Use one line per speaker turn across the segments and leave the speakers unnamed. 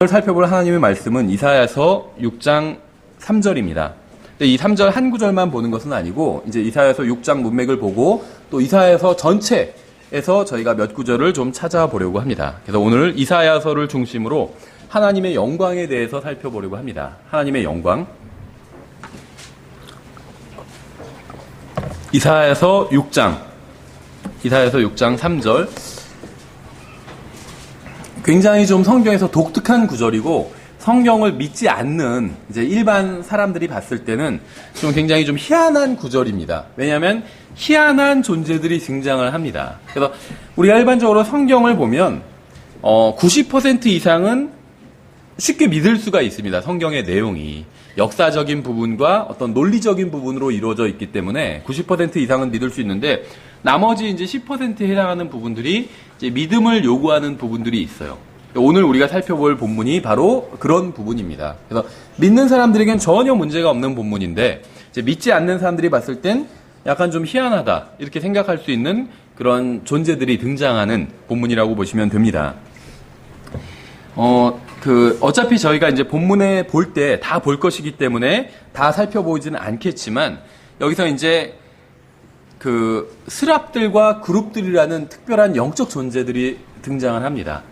살펴볼 하나님의 말씀은 이사야서 6장 3절입니다. 근데 이 3절 한 구절만 보는 것은 아니고 이제 이사야서 6장 문맥을 보고 또 이사야서 전체에서 저희가 몇 구절을 좀 찾아보려고 합니다. 그래서 오늘 이사야서를 중심으로 하나님의 영광에 대해서 살펴보려고 합니다. 하나님의 영광. 이사야서 6장 3절. 굉장히 좀 성경에서 독특한 구절이고 성경을 믿지 않는 이제 일반 사람들이 봤을 때는 좀 굉장히 좀 희한한 구절입니다. 왜냐하면 희한한 존재들이 등장을 합니다. 그래서 우리가 일반적으로 성경을 보면 90% 이상은 쉽게 믿을 수가 있습니다. 성경의 내용이 역사적인 부분과 어떤 논리적인 부분으로 이루어져 있기 때문에 90% 이상은 믿을 수 있는데 나머지 이제 10%에 해당하는 부분들이 이제 믿음을 요구하는 부분들이 있어요. 오늘 우리가 살펴볼 본문이 바로 그런 부분입니다. 그래서 믿는 사람들에겐 전혀 문제가 없는 본문인데 이제 믿지 않는 사람들이 봤을 땐 약간 좀 희한하다 이렇게 생각할 수 있는 그런 존재들이 등장하는 본문이라고 보시면 됩니다. 어차피 저희가 이제 본문에 볼 때 다 볼 것이기 때문에 다 살펴보지는 않겠지만 여기서 이제 그 스랍들과 그룹들이라는 특별한 영적 존재들이 등장을 합니다.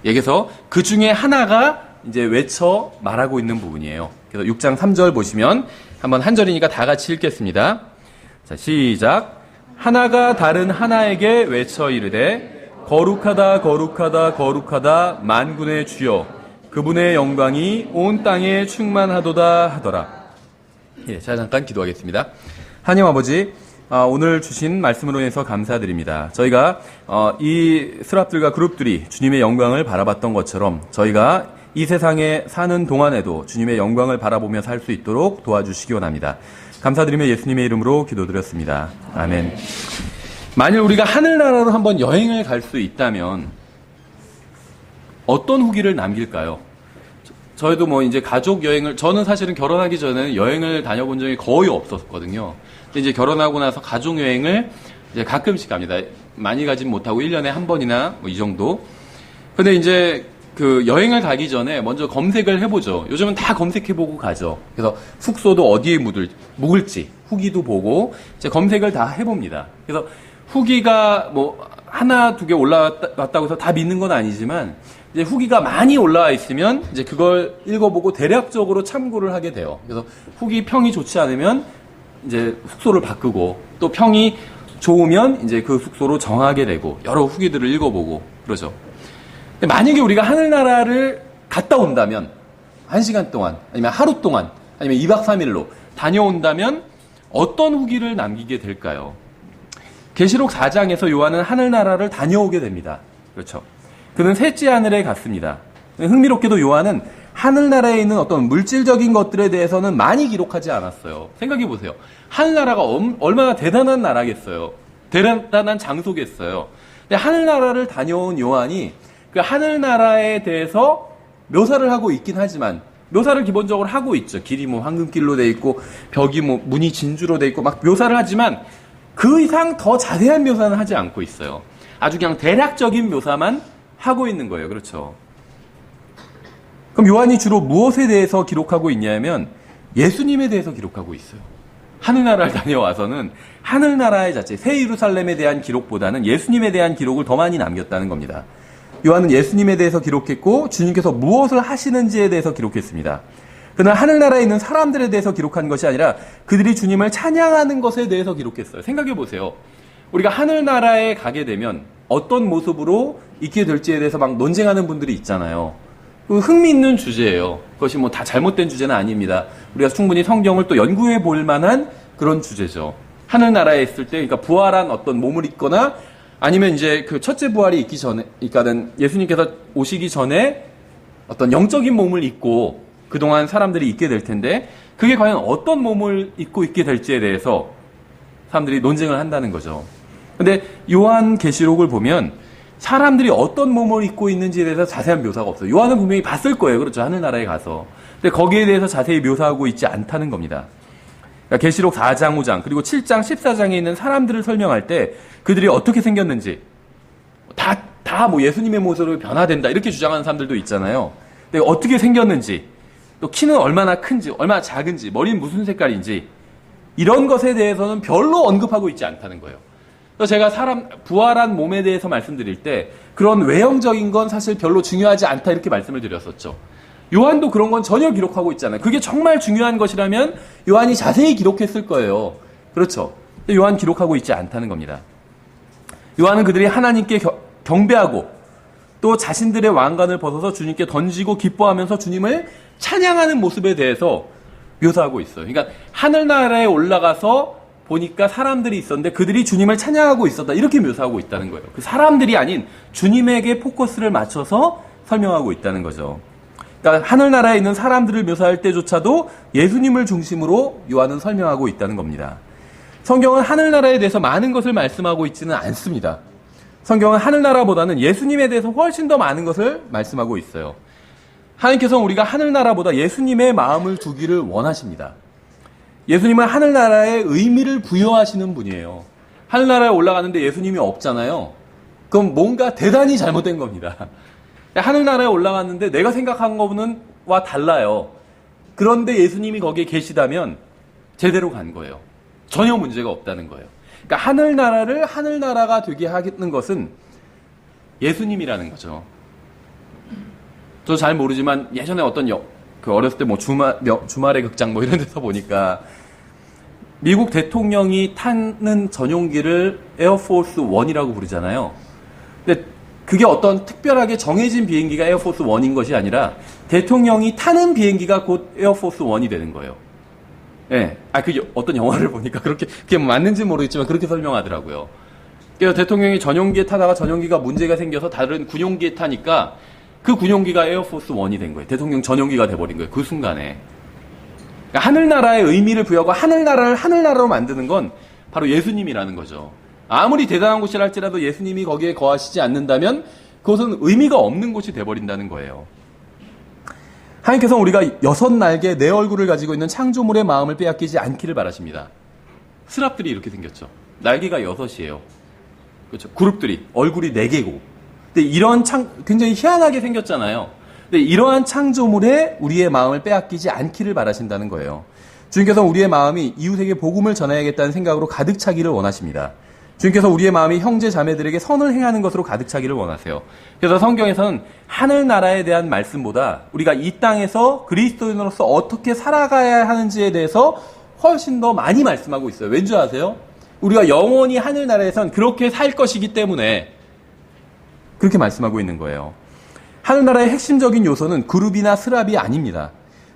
여기서 그 중에 하나가 이제 외쳐 말하고 있는 부분이에요. 그래서 6장 3절 보시면 한번 한 절이니까 다 같이 읽겠습니다. 자, 시작. 하나가 다른 하나에게 외쳐 이르되 거룩하다 거룩하다 거룩하다 만군의 주여 그분의 영광이 온 땅에 충만하도다 하더라. 예, 자 잠깐 기도하겠습니다. 하나님 아버지, 오늘 주신 말씀으로 인해서 감사드립니다. 저희가 이 스랍들과 그룹들이 주님의 영광을 바라봤던 것처럼 저희가 이 세상에 사는 동안에도 주님의 영광을 바라보며 살 수 있도록 도와주시기 원합니다. 감사드리며 예수님의 이름으로 기도드렸습니다. 아멘. 만일 우리가 하늘나라로 한번 여행을 갈 수 있다면 어떤 후기를 남길까요? 저희도 뭐 이제 가족 여행을, 저는 사실은 결혼하기 전에는 여행을 다녀본 적이 거의 없었거든요. 근데 이제 결혼하고 나서 가족 여행을 이제 가끔씩 갑니다. 많이 가진 못하고 1년에 한 번이나 뭐 이 정도. 근데 이제 그 여행을 가기 전에 먼저 검색을 해보죠. 요즘은 다 검색해보고 가죠. 그래서 숙소도 어디에 묵을지 후기도 보고 이제 검색을 다 해봅니다. 그래서 후기가 뭐 하나, 두 개 올라왔다고 해서 다 믿는 건 아니지만 이제 후기가 많이 올라와 있으면 이제 그걸 읽어보고 대략적으로 참고를 하게 돼요. 그래서 후기 평이 좋지 않으면 이제 숙소를 바꾸고 또 평이 좋으면 이제 그 숙소로 정하게 되고 여러 후기들을 읽어보고 그러죠. 근데 만약에 우리가 하늘나라를 갔다 온다면 1시간 동안 아니면 하루 동안 아니면 2박 3일로 다녀온다면 어떤 후기를 남기게 될까요? 계시록 4장에서 요한은 하늘나라를 다녀오게 됩니다. 그렇죠. 그는 셋째 하늘에 갔습니다. 흥미롭게도 요한은 하늘나라에 있는 어떤 물질적인 것들에 대해서는 많이 기록하지 않았어요. 생각해 보세요. 하늘나라가 얼마나 대단한 나라겠어요. 대단한 장소겠어요. 근데 하늘나라를 다녀온 요한이 그 하늘나라에 대해서 묘사를 하고 있긴 하지만 묘사를 기본적으로 하고 있죠. 길이 뭐 황금길로 돼 있고 벽이 뭐 문이 진주로 돼 있고 막 묘사를 하지만 그 이상 더 자세한 묘사는 하지 않고 있어요. 아주 그냥 대략적인 묘사만 하고 있는 거예요. 그렇죠. 그럼 요한이 주로 무엇에 대해서 기록하고 있냐면 예수님에 대해서 기록하고 있어요. 하늘나라를 다녀와서는 하늘나라의 자체, 새 예루살렘에 대한 기록보다는 예수님에 대한 기록을 더 많이 남겼다는 겁니다. 요한은 예수님에 대해서 기록했고 주님께서 무엇을 하시는지에 대해서 기록했습니다. 그러나 하늘나라에 있는 사람들에 대해서 기록한 것이 아니라 그들이 주님을 찬양하는 것에 대해서 기록했어요. 생각해 보세요. 우리가 하늘나라에 가게 되면 어떤 모습으로 있게 될지에 대해서 막 논쟁하는 분들이 있잖아요. 흥미있는 주제예요. 그것이 뭐 다 잘못된 주제는 아닙니다. 우리가 충분히 성경을 또 연구해 볼 만한 그런 주제죠. 하늘나라에 있을 때, 그러니까 부활한 어떤 몸을 입거나 아니면 이제 그 첫째 부활이 있기 전에, 그러니까는 예수님께서 오시기 전에 어떤 영적인 몸을 입고 그동안 사람들이 있게 될 텐데 그게 과연 어떤 몸을 입고 있게 될지에 대해서 사람들이 논쟁을 한다는 거죠. 근데 요한 계시록을 보면 사람들이 어떤 몸을 입고 있는지에 대해서 자세한 묘사가 없어요. 요한은 분명히 봤을 거예요. 그렇죠. 하늘나라에 가서. 근데 거기에 대해서 자세히 묘사하고 있지 않다는 겁니다. 그러니까 계시록 4장, 5장, 그리고 7장, 14장에 있는 사람들을 설명할 때 그들이 어떻게 생겼는지 다 뭐 예수님의 모습으로 변화된다 이렇게 주장하는 사람들도 있잖아요. 근데 어떻게 생겼는지, 또 키는 얼마나 큰지, 얼마나 작은지, 머리는 무슨 색깔인지 이런 것에 대해서는 별로 언급하고 있지 않다는 거예요. 그래서 제가 부활한 몸에 대해서 말씀드릴 때 그런 외형적인 건 사실 별로 중요하지 않다 이렇게 말씀을 드렸었죠. 요한도 그런 건 전혀 기록하고 있지 않아요. 그게 정말 중요한 것이라면 요한이 자세히 기록했을 거예요. 그렇죠. 근데 요한 기록하고 있지 않다는 겁니다. 요한은 그들이 하나님께 경배하고 또 자신들의 왕관을 벗어서 주님께 던지고 기뻐하면서 주님을 찬양하는 모습에 대해서 묘사하고 있어요. 그러니까 하늘나라에 올라가서 보니까 사람들이 있었는데 그들이 주님을 찬양하고 있었다. 이렇게 묘사하고 있다는 거예요. 그 사람들이 아닌 주님에게 포커스를 맞춰서 설명하고 있다는 거죠. 그러니까 하늘나라에 있는 사람들을 묘사할 때조차도 예수님을 중심으로 요한은 설명하고 있다는 겁니다. 성경은 하늘나라에 대해서 많은 것을 말씀하고 있지는 않습니다. 성경은 하늘나라보다는 예수님에 대해서 훨씬 더 많은 것을 말씀하고 있어요. 하나님께서는 우리가 하늘나라보다 예수님의 마음을 두기를 원하십니다. 예수님은 하늘나라에 의미를 부여하시는 분이에요. 하늘나라에 올라가는데 예수님이 없잖아요. 그럼 뭔가 대단히 잘못된 겁니다. 하늘나라에 올라갔는데 내가 생각한 거와 달라요. 그런데 예수님이 거기에 계시다면 제대로 간 거예요. 전혀 문제가 없다는 거예요. 그러니까 하늘나라를 하늘나라가 되게 하는 것은 예수님이라는 거죠. 저 잘 모르지만 예전에 어떤 그 어렸을 때 뭐 주말의 극장 뭐 이런 데서 보니까 미국 대통령이 타는 전용기를 에어포스 1이라고 부르잖아요. 근데 그게 어떤 특별하게 정해진 비행기가 에어포스 1인 것이 아니라 대통령이 타는 비행기가 곧 에어포스 1이 되는 거예요. 예. 그 어떤 영화를 보니까 그게 맞는지 모르겠지만 그렇게 설명하더라고요. 그래서 대통령이 전용기에 타다가 전용기가 문제가 생겨서 다른 군용기에 타니까 그 군용기가 에어포스 1이 된 거예요. 대통령 전용기가 돼버린 거예요. 그 순간에. 그러니까 하늘나라의 의미를 부여하고 하늘나라를 하늘나라로 만드는 건 바로 예수님이라는 거죠. 아무리 대단한 곳이라 할지라도 예수님이 거기에 거하시지 않는다면 그것은 의미가 없는 곳이 돼버린다는 거예요. 하나님께서는 우리가 6날개 네 얼굴을 가지고 있는 창조물의 마음을 빼앗기지 않기를 바라십니다. 스랍들이 이렇게 생겼죠. 날개가 6이에요. 그렇죠. 그룹들이 얼굴이 4개고. 근데 이런 굉장히 희한하게 생겼잖아요. 근데 이러한 창조물에 우리의 마음을 빼앗기지 않기를 바라신다는 거예요. 주님께서 우리의 마음이 이웃에게 복음을 전해야겠다는 생각으로 가득 차기를 원하십니다. 주님께서 우리의 마음이 형제 자매들에게 선을 행하는 것으로 가득 차기를 원하세요. 그래서 성경에서는 하늘나라에 대한 말씀보다 우리가 이 땅에서 그리스도인으로서 어떻게 살아가야 하는지에 대해서 훨씬 더 많이 말씀하고 있어요. 왠지 아세요? 우리가 영원히 하늘나라에선 그렇게 살 것이기 때문에 그렇게 말씀하고 있는 거예요. 하늘나라의 핵심적인 요소는 그룹이나 스랍이 아닙니다.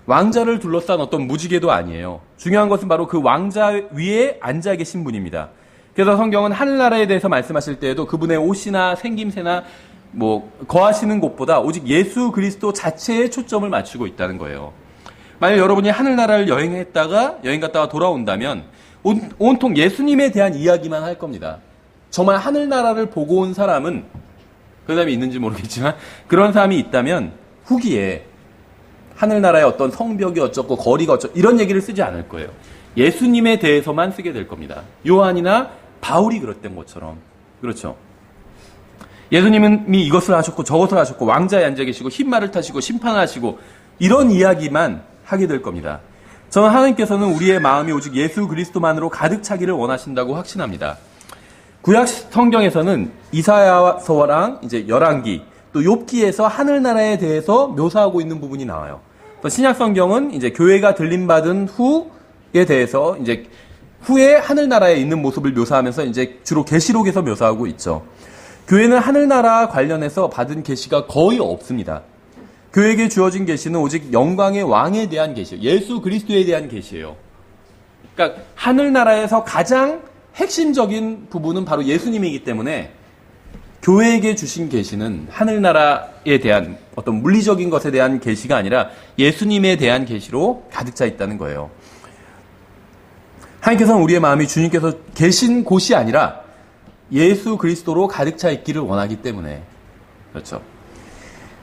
왕자를 둘러싼 어떤 무지개도 아니에요. 중요한 것은 바로 그 왕자 위에 앉아 계신 분입니다. 그래서 성경은 하늘나라에 대해서 말씀하실 때에도 그분의 옷이나 생김새나 거하시는 곳보다 오직 예수 그리스도 자체에 초점을 맞추고 있다는 거예요. 만약 여러분이 하늘나라를 여행 갔다가 돌아온다면 온통 예수님에 대한 이야기만 할 겁니다. 정말 하늘나라를 보고 온 사람은 그 사람이 있는지 모르겠지만 그런 사람이 있다면 후기에 하늘나라의 어떤 성벽이 어쩌고 거리가 어쩌고 이런 얘기를 쓰지 않을 거예요. 예수님에 대해서만 쓰게 될 겁니다. 요한이나 바울이 그랬던 것처럼. 그렇죠. 예수님이 이것을 하셨고 저것을 하셨고 왕자에 앉아 계시고 흰 말을 타시고 심판하시고 이런 이야기만 하게 될 겁니다. 저는 하나님께서는 우리의 마음이 오직 예수 그리스도만으로 가득 차기를 원하신다고 확신합니다. 구약 성경에서는 이사야서랑 이제 열왕기 또 욥기에서 하늘나라에 대해서 묘사하고 있는 부분이 나와요. 신약 성경은 이제 교회가 들림받은 후에 대해서 이제 후에 하늘나라에 있는 모습을 묘사하면서 이제 주로 계시록에서 묘사하고 있죠. 교회는 하늘나라 관련해서 받은 계시가 거의 없습니다. 교회에게 주어진 계시는 오직 영광의 왕에 대한 계시예요. 예수 그리스도에 대한 계시예요. 그러니까 하늘나라에서 가장 핵심적인 부분은 바로 예수님이기 때문에 교회에게 주신 계시는 하늘나라에 대한 어떤 물리적인 것에 대한 계시가 아니라 예수님에 대한 계시로 가득 차 있다는 거예요. 하나님께서는 우리의 마음이 주님께서 계신 곳이 아니라 예수 그리스도로 가득 차 있기를 원하기 때문에 그렇죠.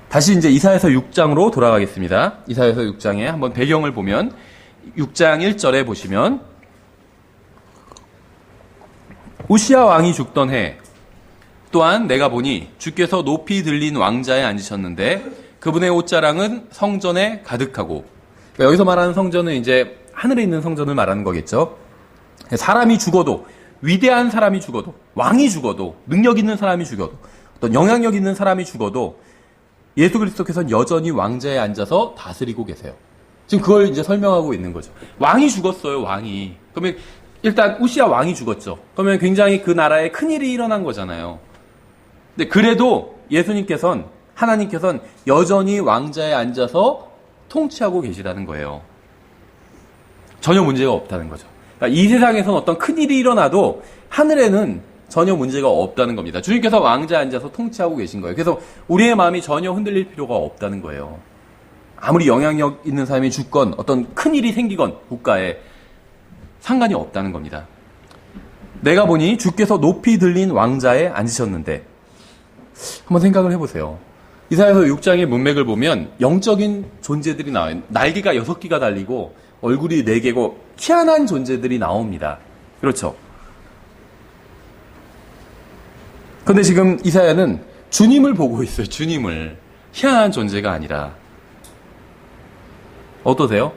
다시 이제 이사야서 6장으로 돌아가겠습니다. 이사야서 6장에 한번 배경을 보면 6장 1절에 보시면 우시야 왕이 죽던 해 또한 내가 보니 주께서 높이 들린 왕자에 앉으셨는데 그분의 옷자랑은 성전에 가득하고. 그러니까 여기서 말하는 성전은 이제 하늘에 있는 성전을 말하는 거겠죠. 사람이 죽어도, 위대한 사람이 죽어도, 왕이 죽어도, 능력 있는 사람이 죽어도, 어떤 영향력 있는 사람이 죽어도 예수 그리스도께서는 여전히 왕좌에 앉아서 다스리고 계세요. 지금 그걸 이제 설명하고 있는 거죠. 왕이 죽었어요, 왕이. 그러면 일단 우시아 왕이 죽었죠. 그러면 굉장히 그 나라에 큰일이 일어난 거잖아요. 근데 그래도 예수님께서는, 하나님께서는 여전히 왕좌에 앉아서 통치하고 계시다는 거예요. 전혀 문제가 없다는 거죠. 그러니까 이 세상에서는 어떤 큰일이 일어나도 하늘에는 전혀 문제가 없다는 겁니다. 주님께서 왕좌에 앉아서 통치하고 계신 거예요. 그래서 우리의 마음이 전혀 흔들릴 필요가 없다는 거예요. 아무리 영향력 있는 사람이 죽건 어떤 큰일이 생기건 국가에 상관이 없다는 겁니다. 내가 보니 주께서 높이 들린 왕좌에 앉으셨는데, 한번 생각을 해보세요. 이사야서 6장의 문맥을 보면 영적인 존재들이 나와요. 날개가 6개가 달리고 얼굴이 4개고 희한한 존재들이 나옵니다. 그렇죠? 그런데 지금 이사야는 주님을 보고 있어요. 주님을. 희한한 존재가 아니라. 어떠세요?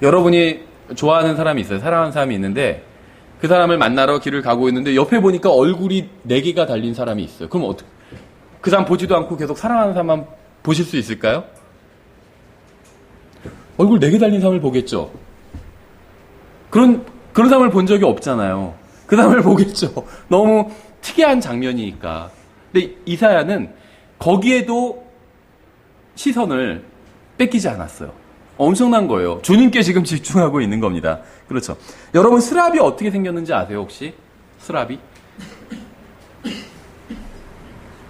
여러분이 좋아하는 사람이 있어요. 사랑하는 사람이 있는데 그 사람을 만나러 길을 가고 있는데 옆에 보니까 얼굴이 4개가 달린 사람이 있어요. 그럼 어떻게? 그 사람 보지도 않고 계속 사랑하는 사람만 보실 수 있을까요? 얼굴 4개 달린 사람을 보겠죠. 그런 사람을 본 적이 없잖아요. 그 사람을 보겠죠. 너무 특이한 장면이니까. 근데 이사야는 거기에도 시선을 뺏기지 않았어요. 엄청난 거예요. 주님께 지금 집중하고 있는 겁니다. 그렇죠. 여러분, 스랍이 어떻게 생겼는지 아세요, 혹시? 스랍이?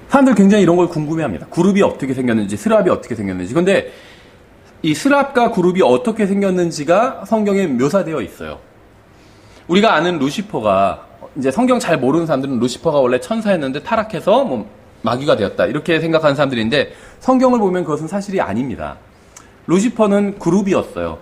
사람들 굉장히 이런 걸 궁금해합니다. 그룹이 어떻게 생겼는지, 스랍이 어떻게 생겼는지. 근데 이 스랍과 그룹이 어떻게 생겼는지가 성경에 묘사되어 있어요. 우리가 아는 루시퍼가, 이제 성경 잘 모르는 사람들은 루시퍼가 원래 천사였는데 타락해서 뭐 마귀가 되었다, 이렇게 생각하는 사람들인데 성경을 보면 그것은 사실이 아닙니다. 루시퍼는 그룹이었어요.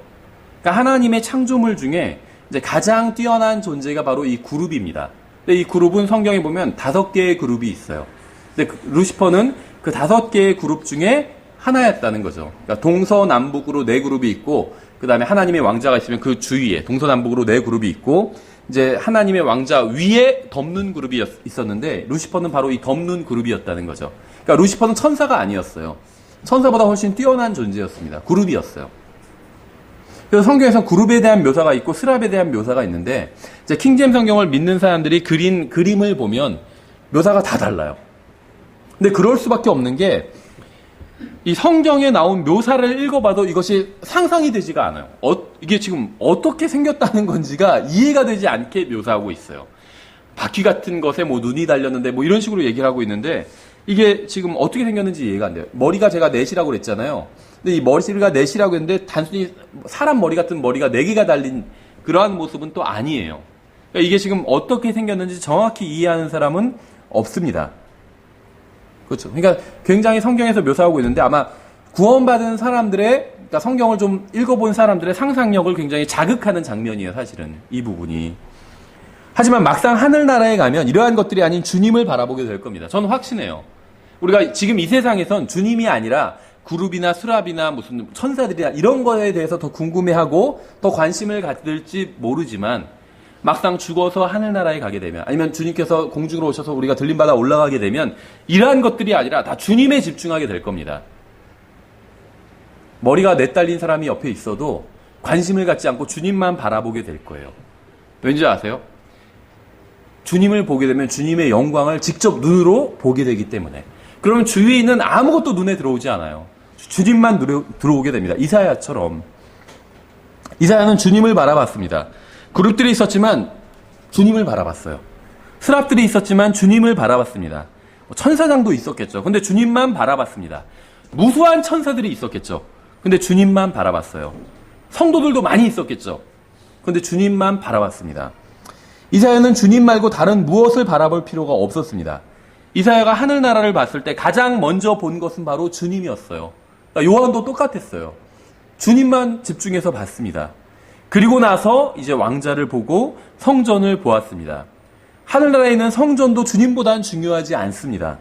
그러니까 하나님의 창조물 중에 이제 가장 뛰어난 존재가 바로 이 그룹입니다. 근데 이 그룹은 성경에 보면 5개의 그룹이 있어요. 근데 루시퍼는 그 5개의 그룹 중에 하나였다는 거죠. 그러니까 동서남북으로 4그룹이 있고, 그 다음에 하나님의 왕자가 있으면 그 주위에 동서남북으로 4그룹이 있고, 이제 하나님의 왕자 위에 덮는 그룹이 있었는데 루시퍼는 바로 이 덮는 그룹이었다는 거죠. 그러니까 루시퍼는 천사가 아니었어요. 천사보다 훨씬 뛰어난 존재였습니다. 그룹이었어요. 그래서 성경에서 그룹에 대한 묘사가 있고 스랍에 대한 묘사가 있는데, 이제 킹제임 성경을 믿는 사람들이 그린 그림을 보면 묘사가 다 달라요. 근데 그럴 수밖에 없는 게, 이 성경에 나온 묘사를 읽어봐도 이것이 상상이 되지가 않아요. 이게 지금 어떻게 생겼다는 건지가 이해가 되지 않게 묘사하고 있어요. 바퀴 같은 것에 뭐 눈이 달렸는데 뭐 이런 식으로 얘기를 하고 있는데, 이게 지금 어떻게 생겼는지 이해가 안 돼요. 머리가 제가 넷이라고 그랬잖아요. 근데 이 머리가 넷이라고 했는데 단순히 사람 머리 같은 머리가 4개가 달린 그러한 모습은 또 아니에요. 그러니까 이게 지금 어떻게 생겼는지 정확히 이해하는 사람은 없습니다. 그렇죠. 그러니까 굉장히 성경에서 묘사하고 있는데 아마 구원받은 사람들의, 그러니까 성경을 좀 읽어본 사람들의 상상력을 굉장히 자극하는 장면이에요, 사실은 이 부분이. 하지만 막상 하늘나라에 가면 이러한 것들이 아닌 주님을 바라보게 될 겁니다. 저는 확신해요. 우리가 지금 이 세상에선 주님이 아니라 그룹이나 수랍이나 무슨 천사들이나 이런 거에 대해서 더 궁금해하고 더 관심을 가질지 모르지만, 막상 죽어서 하늘나라에 가게 되면, 아니면 주님께서 공중으로 오셔서 우리가 들림받아 올라가게 되면 이러한 것들이 아니라 다 주님에 집중하게 될 겁니다. 머리가 넷달린 사람이 옆에 있어도 관심을 갖지 않고 주님만 바라보게 될 거예요. 왠지 아세요? 주님을 보게 되면 주님의 영광을 직접 눈으로 보게 되기 때문에. 그러면 주위에 있는 아무것도 눈에 들어오지 않아요. 주님만 들어오게 됩니다. 이사야처럼. 이사야는 주님을 바라봤습니다. 그룹들이 있었지만 주님을 바라봤어요. 스랍들이 있었지만 주님을 바라봤습니다. 천사장도 있었겠죠. 근데 주님만 바라봤습니다. 무수한 천사들이 있었겠죠. 근데 주님만 바라봤어요. 성도들도 많이 있었겠죠. 근데 주님만 바라봤습니다. 이사야는 주님 말고 다른 무엇을 바라볼 필요가 없었습니다. 이사야가 하늘나라를 봤을 때 가장 먼저 본 것은 바로 주님이었어요. 그러니까 요한도 똑같았어요. 주님만 집중해서 봤습니다. 그리고 나서 이제 왕자를 보고 성전을 보았습니다. 하늘나라에 있는 성전도 주님보단 중요하지 않습니다.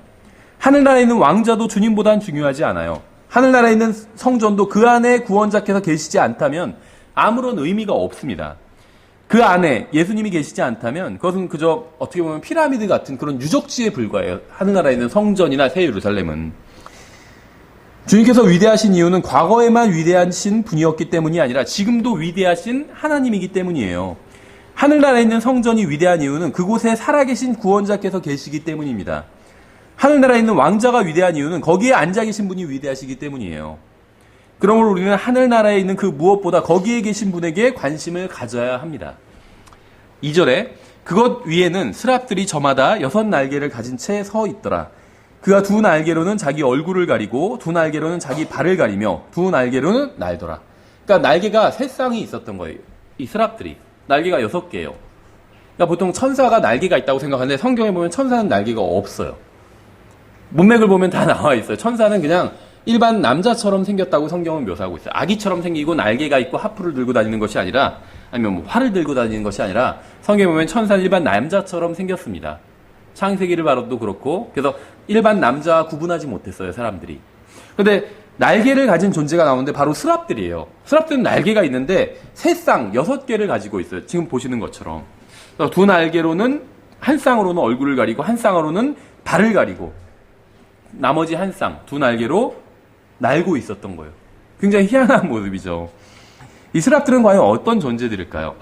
하늘나라에 있는 왕자도 주님보단 중요하지 않아요. 하늘나라에 있는 성전도 그 안에 구원자께서 계시지 않다면 아무런 의미가 없습니다. 그 안에 예수님이 계시지 않다면 그것은 그저 어떻게 보면 피라미드 같은 그런 유적지에 불과해요. 하늘나라에 있는 성전이나 새 예루살렘은. 주님께서 위대하신 이유는 과거에만 위대하신 분이었기 때문이 아니라 지금도 위대하신 하나님이기 때문이에요. 하늘나라에 있는 성전이 위대한 이유는 그곳에 살아계신 구원자께서 계시기 때문입니다. 하늘나라에 있는 왕자가 위대한 이유는 거기에 앉아 계신 분이 위대하시기 때문이에요. 그러므로 우리는 하늘나라에 있는 그 무엇보다 거기에 계신 분에게 관심을 가져야 합니다. 2절에 그것 위에는 스랍들이 저마다 6날개를 가진 채 서 있더라. 그가 2날개로는 자기 얼굴을 가리고 2날개로는 자기 발을 가리며 2날개로는 날더라. 그러니까 날개가 3쌍이 있었던 거예요. 이 스랍들이. 날개가 6개예요. 그러니까 보통 천사가 날개가 있다고 생각하는데 성경에 보면 천사는 날개가 없어요. 문맥을 보면 다 나와 있어요. 천사는 그냥 일반 남자처럼 생겼다고 성경은 묘사하고 있어요. 아기처럼 생기고 날개가 있고 하프를 들고 다니는 것이 아니라, 아니면 뭐 활을 들고 다니는 것이 아니라, 성경에 보면 천사는 일반 남자처럼 생겼습니다. 창세기를 봐도 그렇고, 그래서 일반 남자와 구분하지 못했어요, 사람들이. 근데 날개를 가진 존재가 나오는데 바로 스랍들이에요. 스랍들은 날개가 있는데 3쌍, 6개를 가지고 있어요. 지금 보시는 것처럼. 2날개로는 한 쌍으로는 얼굴을 가리고 한 쌍으로는 발을 가리고 나머지 한 쌍, 2날개로 날고 있었던 거예요. 굉장히 희한한 모습이죠. 이 스랍들은 과연 어떤 존재들일까요?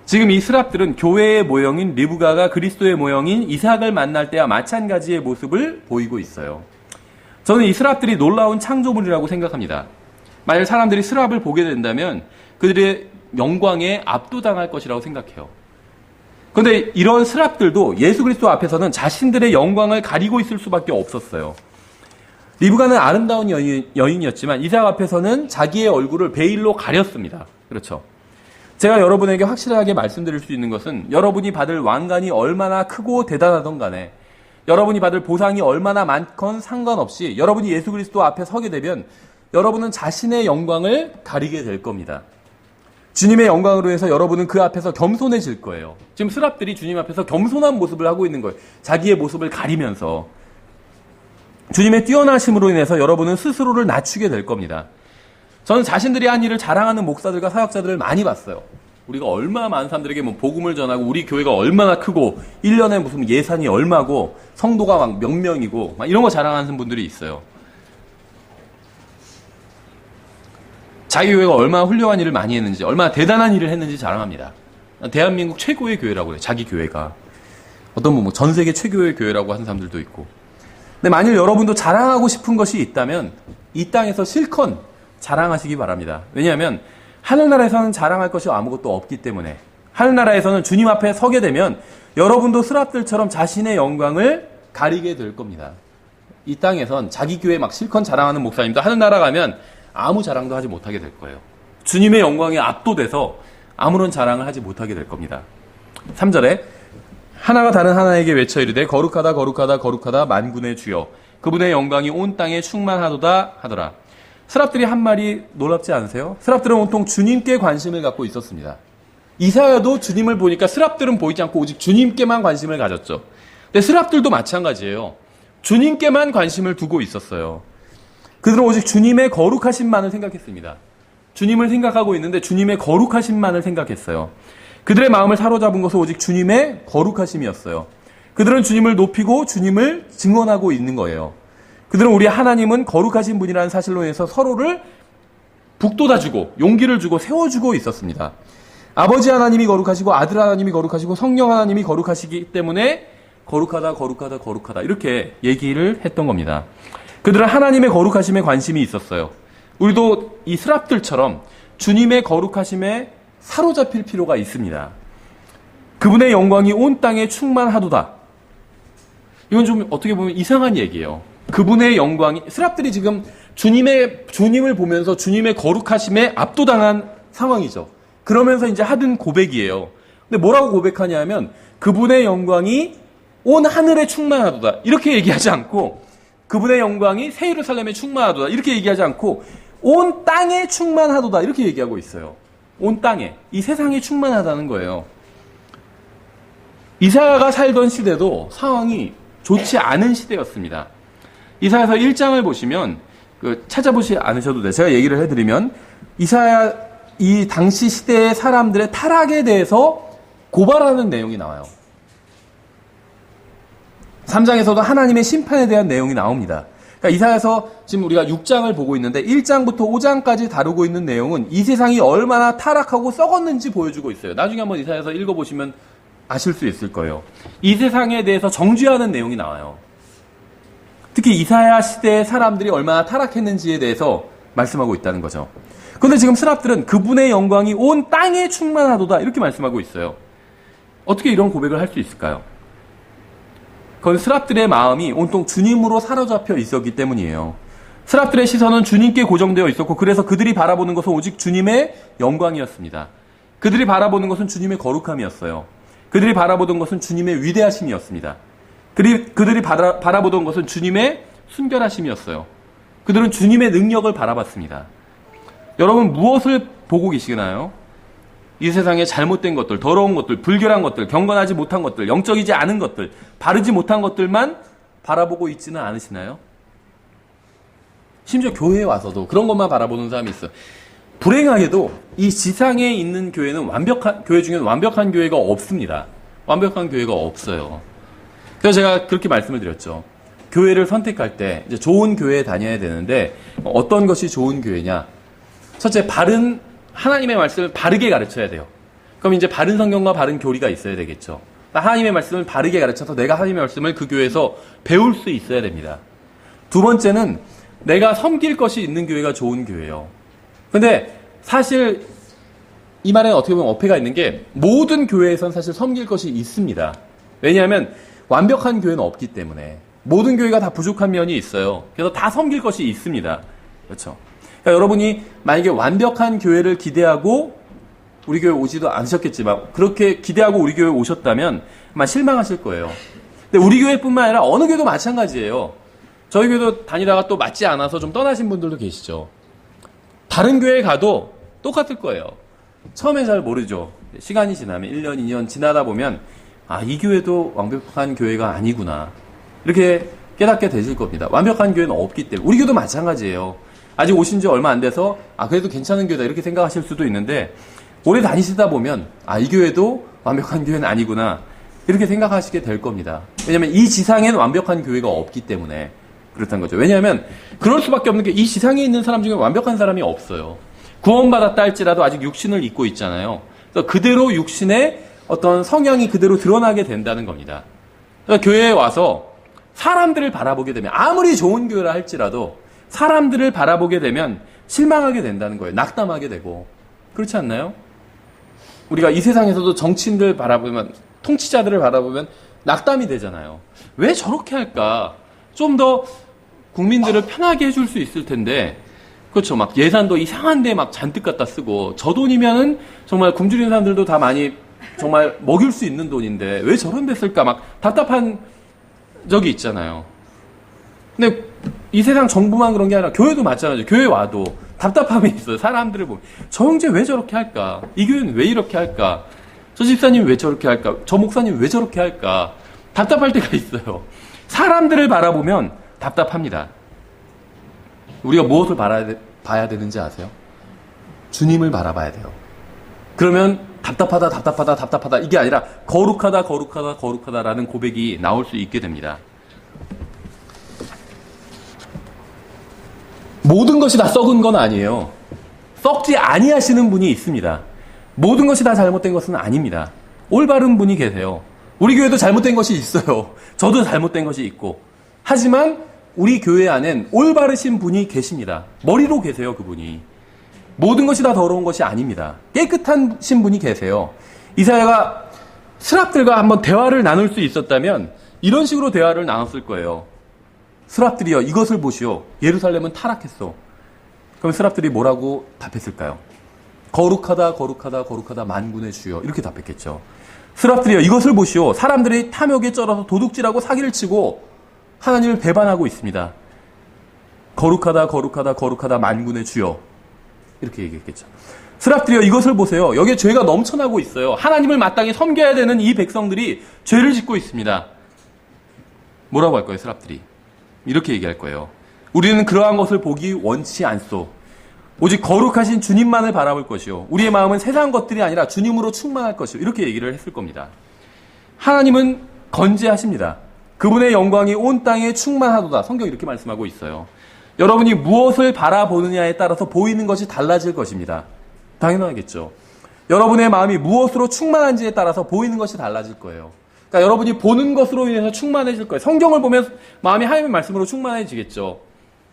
지금 이 스랍들은 교회의 모형인 리브가가 그리스도의 모형인 이삭을 만날 때와 마찬가지의 모습을 보이고 있어요. 저는 이 스랍들이 놀라운 창조물이라고 생각합니다. 만약 사람들이 스랍을 보게 된다면 그들의 영광에 압도당할 것이라고 생각해요. 그런데 이런 스랍들도 예수 그리스도 앞에서는 자신들의 영광을 가리고 있을 수밖에 없었어요. 리브가는 아름다운 여인이었지만 이삭 앞에서는 자기의 얼굴을 베일로 가렸습니다. 그렇죠. 제가 여러분에게 확실하게 말씀드릴 수 있는 것은 여러분이 받을 왕관이 얼마나 크고 대단하던 간에 여러분이 받을 보상이 얼마나 많건 상관없이 여러분이 예수 그리스도 앞에 서게 되면 여러분은 자신의 영광을 가리게 될 겁니다. 주님의 영광으로 해서 여러분은 그 앞에서 겸손해질 거예요. 지금 스랍들이 주님 앞에서 겸손한 모습을 하고 있는 거예요. 자기의 모습을 가리면서. 주님의 뛰어나심으로 인해서 여러분은 스스로를 낮추게 될 겁니다. 저는 자신들이 한 일을 자랑하는 목사들과 사역자들을 많이 봤어요. 우리가 얼마나 많은 사람들에게 뭐 복음을 전하고 우리 교회가 얼마나 크고 1년에 무슨 예산이 얼마고 성도가 막 몇 명이고 막 이런 거 자랑하는 분들이 있어요. 자기 교회가 얼마나 훌륭한 일을 많이 했는지 얼마나 대단한 일을 했는지 자랑합니다. 대한민국 최고의 교회라고 그래요. 자기 교회가. 어떤 분 뭐 전 세계 최고의 교회라고 하는 사람들도 있고. 근데 만일 여러분도 자랑하고 싶은 것이 있다면 이 땅에서 실컷 자랑하시기 바랍니다. 왜냐하면 하늘나라에서는 자랑할 것이 아무것도 없기 때문에 하늘나라에서는 주님 앞에 서게 되면 여러분도 스랍들처럼 자신의 영광을 가리게 될 겁니다. 이 땅에선 자기 교회 막 실컷 자랑하는 목사님도 하늘나라 가면 아무 자랑도 하지 못하게 될 거예요. 주님의 영광에 압도돼서 아무런 자랑을 하지 못하게 될 겁니다. 3절에 하나가 다른 하나에게 외쳐 이르되 거룩하다 거룩하다 거룩하다 만군의 주여 그분의 영광이 온 땅에 충만하도다 하더라. 스랍들이 한 말이 놀랍지 않으세요? 스랍들은 온통 주님께 관심을 갖고 있었습니다. 이사야도 주님을 보니까 스랍들은 보이지 않고 오직 주님께만 관심을 가졌죠. 근데 스랍들도 마찬가지예요. 주님께만 관심을 두고 있었어요. 그들은 오직 주님의 거룩하심만을 생각했습니다. 주님을 생각하고 있는데 주님의 거룩하심만을 생각했어요. 그들의 마음을 사로잡은 것은 오직 주님의 거룩하심이었어요. 그들은 주님을 높이고 주님을 증언하고 있는 거예요. 그들은 우리 하나님은 거룩하신 분이라는 사실로 인해서 서로를 북돋아주고 용기를 주고 세워주고 있었습니다. 아버지 하나님이 거룩하시고 아들 하나님이 거룩하시고 성령 하나님이 거룩하시기 때문에 거룩하다 거룩하다 거룩하다 이렇게 얘기를 했던 겁니다. 그들은 하나님의 거룩하심에 관심이 있었어요. 우리도 이 스랍들처럼 주님의 거룩하심에 사로잡힐 필요가 있습니다. 그분의 영광이 온 땅에 충만하도다. 이건 좀 어떻게 보면 이상한 얘기예요. 그분의 영광이 스랍들이 지금 주님을 보면서 주님의 거룩하심에 압도당한 상황이죠. 그러면서 이제 하던 고백이에요. 근데 뭐라고 고백하냐면 그분의 영광이 온 하늘에 충만하도다 이렇게 얘기하지 않고 그분의 영광이 새 예루살렘에 충만하도다 이렇게 얘기하지 않고 온 땅에 충만하도다 이렇게 얘기하고 있어요. 온 땅에 이 세상에 충만하다는 거예요. 이사야가 살던 시대도 상황이 좋지 않은 시대였습니다. 이사야서 1장을 보시면 찾아보지 않으셔도 돼요. 제가 얘기를 해드리면 이사야 이 당시 시대의 사람들의 타락에 대해서 고발하는 내용이 나와요. 3장에서도 하나님의 심판에 대한 내용이 나옵니다. 그러니까 이사야서 지금 우리가 6장을 보고 있는데 1장부터 5장까지 다루고 있는 내용은 이 세상이 얼마나 타락하고 썩었는지 보여주고 있어요. 나중에 한번 이사야서 읽어보시면 아실 수 있을 거예요. 이 세상에 대해서 정죄하는 내용이 나와요. 특히 이사야 시대의 사람들이 얼마나 타락했는지에 대해서 말씀하고 있다는 거죠. 그런데 지금 스랍들은 그분의 영광이 온 땅에 충만하도다 이렇게 말씀하고 있어요. 어떻게 이런 고백을 할 수 있을까요? 그건 스랍들의 마음이 온통 주님으로 사로잡혀 있었기 때문이에요. 스랍들의 시선은 주님께 고정되어 있었고 그래서 그들이 바라보는 것은 오직 주님의 영광이었습니다. 그들이 바라보는 것은 주님의 거룩함이었어요. 그들이 바라보던 것은 주님의 위대하심이었습니다. 그들이 바라보던 것은 주님의 순결하심이었어요. 그들은 주님의 능력을 바라봤습니다. 여러분 무엇을 보고 계시나요? 이 세상의 잘못된 것들, 더러운 것들, 불결한 것들, 경건하지 못한 것들, 영적이지 않은 것들, 바르지 못한 것들만 바라보고 있지는 않으시나요? 심지어 교회에 와서도 그런 것만 바라보는 사람이 있어요. 불행하게도 이 지상에 있는 교회는 교회 중에는 완벽한 교회가 없습니다. 완벽한 교회가 없어요. 그래서 제가 그렇게 말씀을 드렸죠. 교회를 선택할 때 이제 좋은 교회에 다녀야 되는데 어떤 것이 좋은 교회냐? 첫째, 하나님의 말씀을 바르게 가르쳐야 돼요. 그럼 이제 바른 성경과 바른 교리가 있어야 되겠죠. 하나님의 말씀을 바르게 가르쳐서 내가 하나님의 말씀을 그 교회에서 배울 수 있어야 됩니다. 두 번째는 내가 섬길 것이 있는 교회가 좋은 교회예요. 근데 사실 이 말에는 어떻게 보면 어폐가 있는 게 모든 교회에선 사실 섬길 것이 있습니다. 왜냐하면 완벽한 교회는 없기 때문에 모든 교회가 다 부족한 면이 있어요. 그래서 다 섬길 것이 있습니다. 그렇죠? 그러니까 여러분이 만약에 완벽한 교회를 기대하고 우리 교회 오지도 않으셨겠지만 그렇게 기대하고 우리 교회 오셨다면 아마 실망하실 거예요. 근데 우리 교회뿐만 아니라 어느 교회도 마찬가지예요. 저희 교회도 다니다가 또 맞지 않아서 좀 떠나신 분들도 계시죠. 다른 교회에 가도 똑같을 거예요. 처음에 잘 모르죠. 시간이 지나면 1년, 2년 지나다 보면 이 교회도 완벽한 교회가 아니구나. 이렇게 깨닫게 되실 겁니다. 완벽한 교회는 없기 때문에. 우리 교회도 마찬가지예요. 아직 오신 지 얼마 안 돼서 그래도 괜찮은 교회다 이렇게 생각하실 수도 있는데 오래 다니시다 보면 이 교회도 완벽한 교회는 아니구나 이렇게 생각하시게 될 겁니다. 왜냐하면 이 지상에는 완벽한 교회가 없기 때문에 그렇다는 거죠. 왜냐하면 그럴 수밖에 없는 게 이 지상에 있는 사람 중에 완벽한 사람이 없어요. 구원받았다 할지라도 아직 육신을 입고 있잖아요. 그래서 그대로 육신의 어떤 성향이 그대로 드러나게 된다는 겁니다. 그러니까 교회에 와서 사람들을 바라보게 되면 아무리 좋은 교회라 할지라도 사람들을 바라보게 되면 실망하게 된다는 거예요. 낙담하게 되고. 그렇지 않나요? 우리가 이 세상에서도 정치인들 바라보면, 통치자들을 바라보면 낙담이 되잖아요. 왜 저렇게 할까? 좀 더 국민들을 편하게 해줄 수 있을 텐데, 그렇죠. 막 예산도 이상한 데 막 잔뜩 갖다 쓰고, 저 돈이면은 정말 굶주린 사람들도 다 많이 정말 먹일 수 있는 돈인데, 왜 저런 데 쓸까? 막 답답한 적이 있잖아요. 근데 이 세상 정부만 그런 게 아니라 교회도 마찬가지죠. 교회 와도 답답함이 있어요. 사람들을 보면 저 형제 왜 저렇게 할까? 이 교회는 왜 이렇게 할까? 저 집사님 왜 저렇게 할까? 저 목사님 왜 저렇게 할까? 답답할 때가 있어요. 사람들을 바라보면 답답합니다. 우리가 무엇을 봐야 되는지 아세요? 주님을 바라봐야 돼요. 그러면 답답하다 이게 아니라 거룩하다라는 고백이 나올 수 있게 됩니다. 모든 것이 다 썩은 건 아니에요. 썩지 아니하시는 분이 있습니다. 모든 것이 다 잘못된 것은 아닙니다. 올바른 분이 계세요. 우리 교회도 잘못된 것이 있어요. 저도 잘못된 것이 있고. 하지만 우리 교회 안엔 올바르신 분이 계십니다. 머리로 계세요, 그분이. 모든 것이 다 더러운 것이 아닙니다. 깨끗하신 분이 계세요. 이사야가 스랍들과 한번 대화를 나눌 수 있었다면 이런 식으로 대화를 나눴을 거예요. 스랍들이여 이것을 보시오. 예루살렘은 타락했어. 그럼 스랍들이 뭐라고 답했을까요? 거룩하다 만군의 주여. 이렇게 답했겠죠. 스랍들이여 이것을 보시오. 사람들이 탐욕에 쩔어서 도둑질하고 사기를 치고 하나님을 배반하고 있습니다. 거룩하다 만군의 주여. 이렇게 얘기했겠죠. 스랍들이여 이것을 보세요. 여기에 죄가 넘쳐나고 있어요. 하나님을 마땅히 섬겨야 되는 이 백성들이 죄를 짓고 있습니다. 뭐라고 할 거예요, 스랍들이? 이렇게 얘기할 거예요. 우리는 그러한 것을 보기 원치 않소. 오직 거룩하신 주님만을 바라볼 것이요. 우리의 마음은 세상 것들이 아니라 주님으로 충만할 것이요. 이렇게 얘기를 했을 겁니다. 하나님은 건재하십니다. 그분의 영광이 온 땅에 충만하도다. 성경이 이렇게 말씀하고 있어요. 여러분이 무엇을 바라보느냐에 따라서 보이는 것이 달라질 것입니다. 당연하겠죠. 여러분의 마음이 무엇으로 충만한지에 따라서 보이는 것이 달라질 거예요. 그러니까 여러분이 보는 것으로 인해서 충만해질 거예요. 성경을 보면 마음이 하나님의 말씀으로 충만해지겠죠.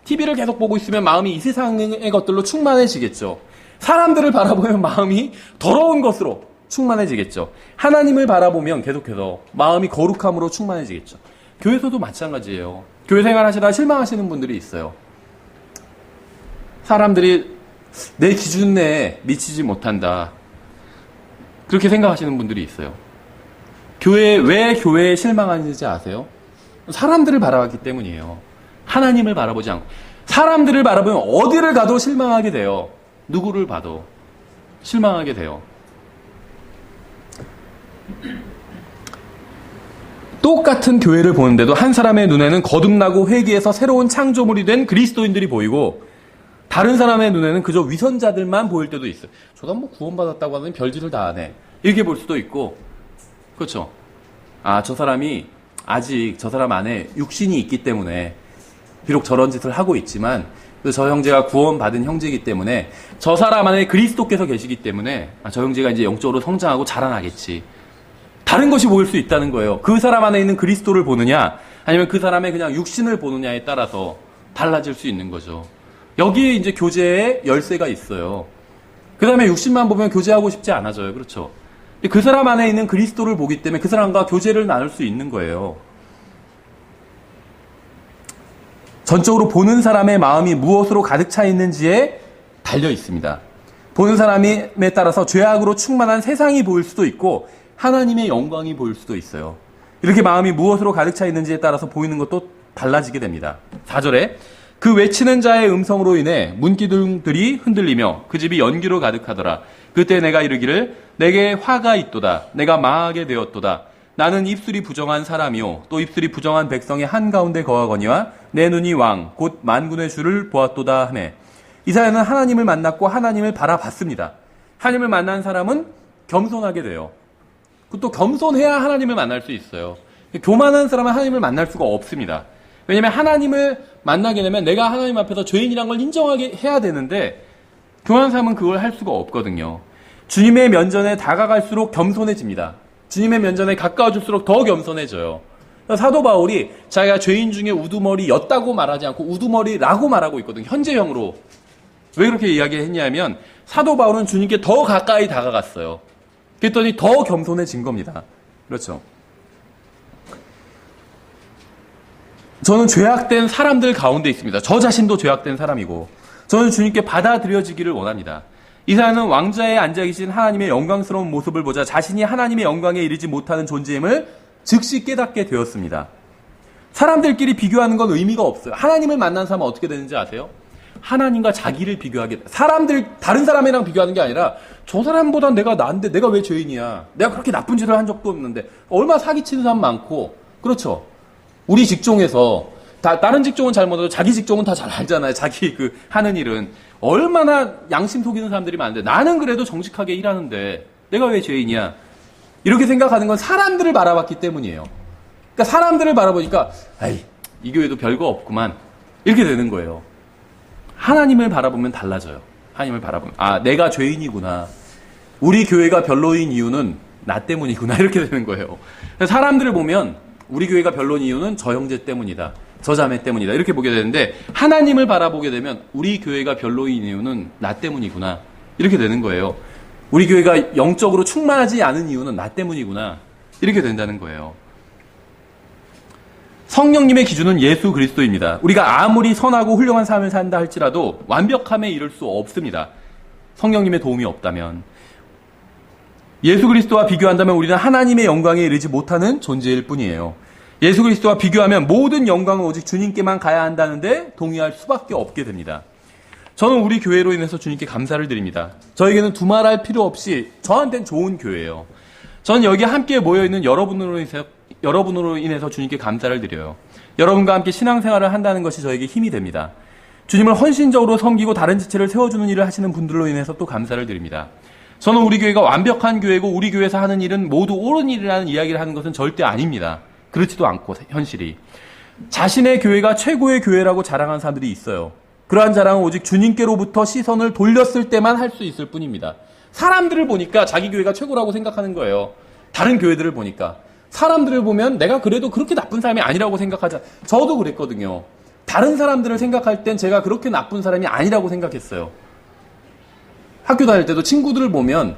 TV를 계속 보고 있으면 마음이 이 세상의 것들로 충만해지겠죠. 사람들을 바라보면 마음이 더러운 것으로 충만해지겠죠. 하나님을 바라보면 계속해서 마음이 거룩함으로 충만해지겠죠. 교회에서도 마찬가지예요. 교회 생활하시다가 실망하시는 분들이 있어요. 사람들이 내 기준 내에 미치지 못한다. 그렇게 생각하시는 분들이 있어요. 왜 교회에 실망하는지 아세요? 사람들을 바라봤기 때문이에요. 하나님을 바라보지 않고. 사람들을 바라보면 어디를 가도 실망하게 돼요. 누구를 봐도 실망하게 돼요. 똑같은 교회를 보는데도 한 사람의 눈에는 거듭나고 회개해서 새로운 창조물이 된 그리스도인들이 보이고 다른 사람의 눈에는 그저 위선자들만 보일 때도 있어요. 저도 뭐 구원받았다고 하더니 별짓을 다 하네. 이렇게 볼 수도 있고, 그렇죠? 저 사람이 아직 저 사람 안에 육신이 있기 때문에 비록 저런 짓을 하고 있지만 저 형제가 구원받은 형제이기 때문에 저 사람 안에 그리스도께서 계시기 때문에 저 형제가 이제 영적으로 성장하고 자라나겠지. 다른 것이 보일 수 있다는 거예요. 그 사람 안에 있는 그리스도를 보느냐 아니면 그 사람의 그냥 육신을 보느냐에 따라서 달라질 수 있는 거죠. 여기에 이제 교제의 열쇠가 있어요. 그 다음에 육신만 보면 교제하고 싶지 않아져요. 그렇죠? 그 사람 안에 있는 그리스도를 보기 때문에 그 사람과 교제를 나눌 수 있는 거예요. 전적으로 보는 사람의 마음이 무엇으로 가득 차 있는지에 달려 있습니다. 보는 사람에 따라서 죄악으로 충만한 세상이 보일 수도 있고 하나님의 영광이 보일 수도 있어요. 이렇게 마음이 무엇으로 가득 차 있는지에 따라서 보이는 것도 달라지게 됩니다. 4절에 그 외치는 자의 음성으로 인해 문기둥들이 흔들리며 그 집이 연기로 가득하더라. 그때 내가 이르기를 내게 화가 있도다. 내가 망하게 되었도다. 나는 입술이 부정한 사람이요 또 입술이 부정한 백성의 한가운데 거하거니와 내 눈이 왕 곧 만군의 주를 보았도다 하네. 이사야는 하나님을 만났고 하나님을 바라봤습니다. 하나님을 만난 사람은 겸손하게 돼요. 또 겸손해야 하나님을 만날 수 있어요. 교만한 사람은 하나님을 만날 수가 없습니다. 왜냐하면 하나님을 만나게 되면 내가 하나님 앞에서 죄인이란 걸 인정하게 해야 되는데 교만한 사람은 그걸 할 수가 없거든요. 주님의 면전에 다가갈수록 겸손해집니다. 주님의 면전에 가까워질수록 더 겸손해져요. 사도 바울이 자기가 죄인 중에 우두머리였다고 말하지 않고 우두머리라고 말하고 있거든요. 현재형으로. 왜 그렇게 이야기했냐면 사도 바울은 주님께 더 가까이 다가갔어요. 그랬더니 더 겸손해진 겁니다. 그렇죠. 저는 죄악된 사람들 가운데 있습니다. 저 자신도 죄악된 사람이고 저는 주님께 받아들여지기를 원합니다. 이사야는 왕좌에 앉아 계신 하나님의 영광스러운 모습을 보자 자신이 하나님의 영광에 이르지 못하는 존재임을 즉시 깨닫게 되었습니다. 사람들끼리 비교하는 건 의미가 없어요. 하나님을 만난 사람은 어떻게 되는지 아세요? 하나님과 자기를 비교하게 돼요. 다른 사람이랑 비교하는 게 아니라 저 사람보다 내가 나은데 내가 왜 죄인이야? 내가 그렇게 나쁜 짓을 한 적도 없는데 얼마나 사기치는 사람 많고 그렇죠? 우리 직종에서 다른 직종은 잘 못해도 자기 직종은 다 잘 알잖아요. 자기 하는 일은 얼마나 양심 속이는 사람들이 많은데 나는 그래도 정직하게 일하는데 내가 왜 죄인이야? 이렇게 생각하는 건 사람들을 바라봤기 때문이에요. 그러니까 사람들을 바라보니까 이 교회도 별거 없구만 이렇게 되는 거예요. 하나님을 바라보면 달라져요. 하나님을 바라보면 내가 죄인이구나. 우리 교회가 별로인 이유는 나 때문이구나 이렇게 되는 거예요. 사람들을 보면 우리 교회가 별로인 이유는 저 형제 때문이다. 저 자매 때문이다. 이렇게 보게 되는데 하나님을 바라보게 되면 우리 교회가 별로인 이유는 나 때문이구나. 이렇게 되는 거예요. 우리 교회가 영적으로 충만하지 않은 이유는 나 때문이구나. 이렇게 된다는 거예요. 성령님의 기준은 예수 그리스도입니다. 우리가 아무리 선하고 훌륭한 삶을 산다 할지라도 완벽함에 이를 수 없습니다. 성령님의 도움이 없다면. 예수 그리스도와 비교한다면 우리는 하나님의 영광에 이르지 못하는 존재일 뿐이에요. 예수 그리스도와 비교하면 모든 영광은 오직 주님께만 가야 한다는데 동의할 수밖에 없게 됩니다. 저는 우리 교회로 인해서 주님께 감사를 드립니다. 저에게는 두말할 필요 없이 저한테는 좋은 교회예요. 저는 여기 함께 모여있는 여러분으로 인해서 주님께 감사를 드려요. 여러분과 함께 신앙생활을 한다는 것이 저에게 힘이 됩니다. 주님을 헌신적으로 섬기고 다른 지체를 세워주는 일을 하시는 분들로 인해서 또 감사를 드립니다. 저는 우리 교회가 완벽한 교회고 우리 교회에서 하는 일은 모두 옳은 일이라는 이야기를 하는 것은 절대 아닙니다. 그렇지도 않고 현실이. 자신의 교회가 최고의 교회라고 자랑하는 사람들이 있어요. 그러한 자랑은 오직 주님께로부터 시선을 돌렸을 때만 할 수 있을 뿐입니다. 사람들을 보니까 자기 교회가 최고라고 생각하는 거예요. 다른 교회들을 보니까. 사람들을 보면 내가 그래도 그렇게 나쁜 사람이 아니라고 생각하자. 저도 그랬거든요. 다른 사람들을 생각할 땐 제가 그렇게 나쁜 사람이 아니라고 생각했어요. 학교 다닐 때도 친구들을 보면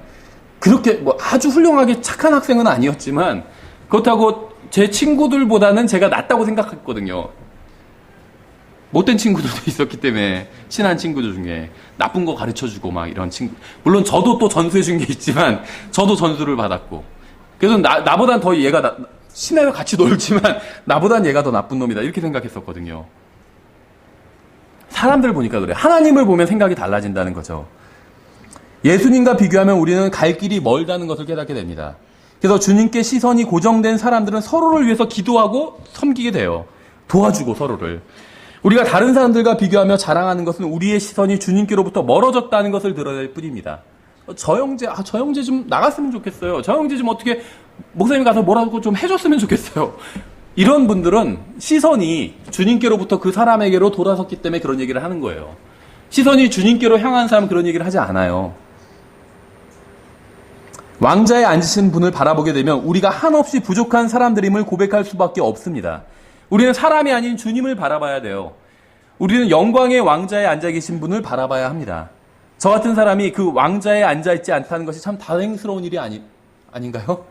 그렇게 뭐 아주 훌륭하게 착한 학생은 아니었지만 그렇다고 제 친구들보다는 제가 낫다고 생각했거든요. 못된 친구들도 있었기 때문에 친한 친구들 중에 나쁜 거 가르쳐주고 막 이런 친구. 물론 저도 또 전수해준 게 있지만 저도 전수를 받았고 그래서 나보단 더 얘가 친해서 같이 놀지만 나보단 얘가 더 나쁜 놈이다 이렇게 생각했었거든요. 사람들 보니까 그래. 하나님을 보면 생각이 달라진다는 거죠. 예수님과 비교하면 우리는 갈 길이 멀다는 것을 깨닫게 됩니다. 그래서 주님께 시선이 고정된 사람들은 서로를 위해서 기도하고 섬기게 돼요. 도와주고 서로를. 우리가 다른 사람들과 비교하며 자랑하는 것은 우리의 시선이 주님께로부터 멀어졌다는 것을 드러낼 뿐입니다. 저 형제 좀 나갔으면 좋겠어요. 저 형제 좀 어떻게 목사님 가서 뭐라고 좀 해줬으면 좋겠어요. 이런 분들은 시선이 주님께로부터 그 사람에게로 돌아섰기 때문에 그런 얘기를 하는 거예요. 시선이 주님께로 향한 사람은 그런 얘기를 하지 않아요. 왕자에 앉으신 분을 바라보게 되면 우리가 한없이 부족한 사람들임을 고백할 수밖에 없습니다. 우리는 사람이 아닌 주님을 바라봐야 돼요. 우리는 영광의 왕자에 앉아 계신 분을 바라봐야 합니다. 저 같은 사람이 그 왕자에 앉아있지 않다는 것이 참 다행스러운 일이 아닌가요?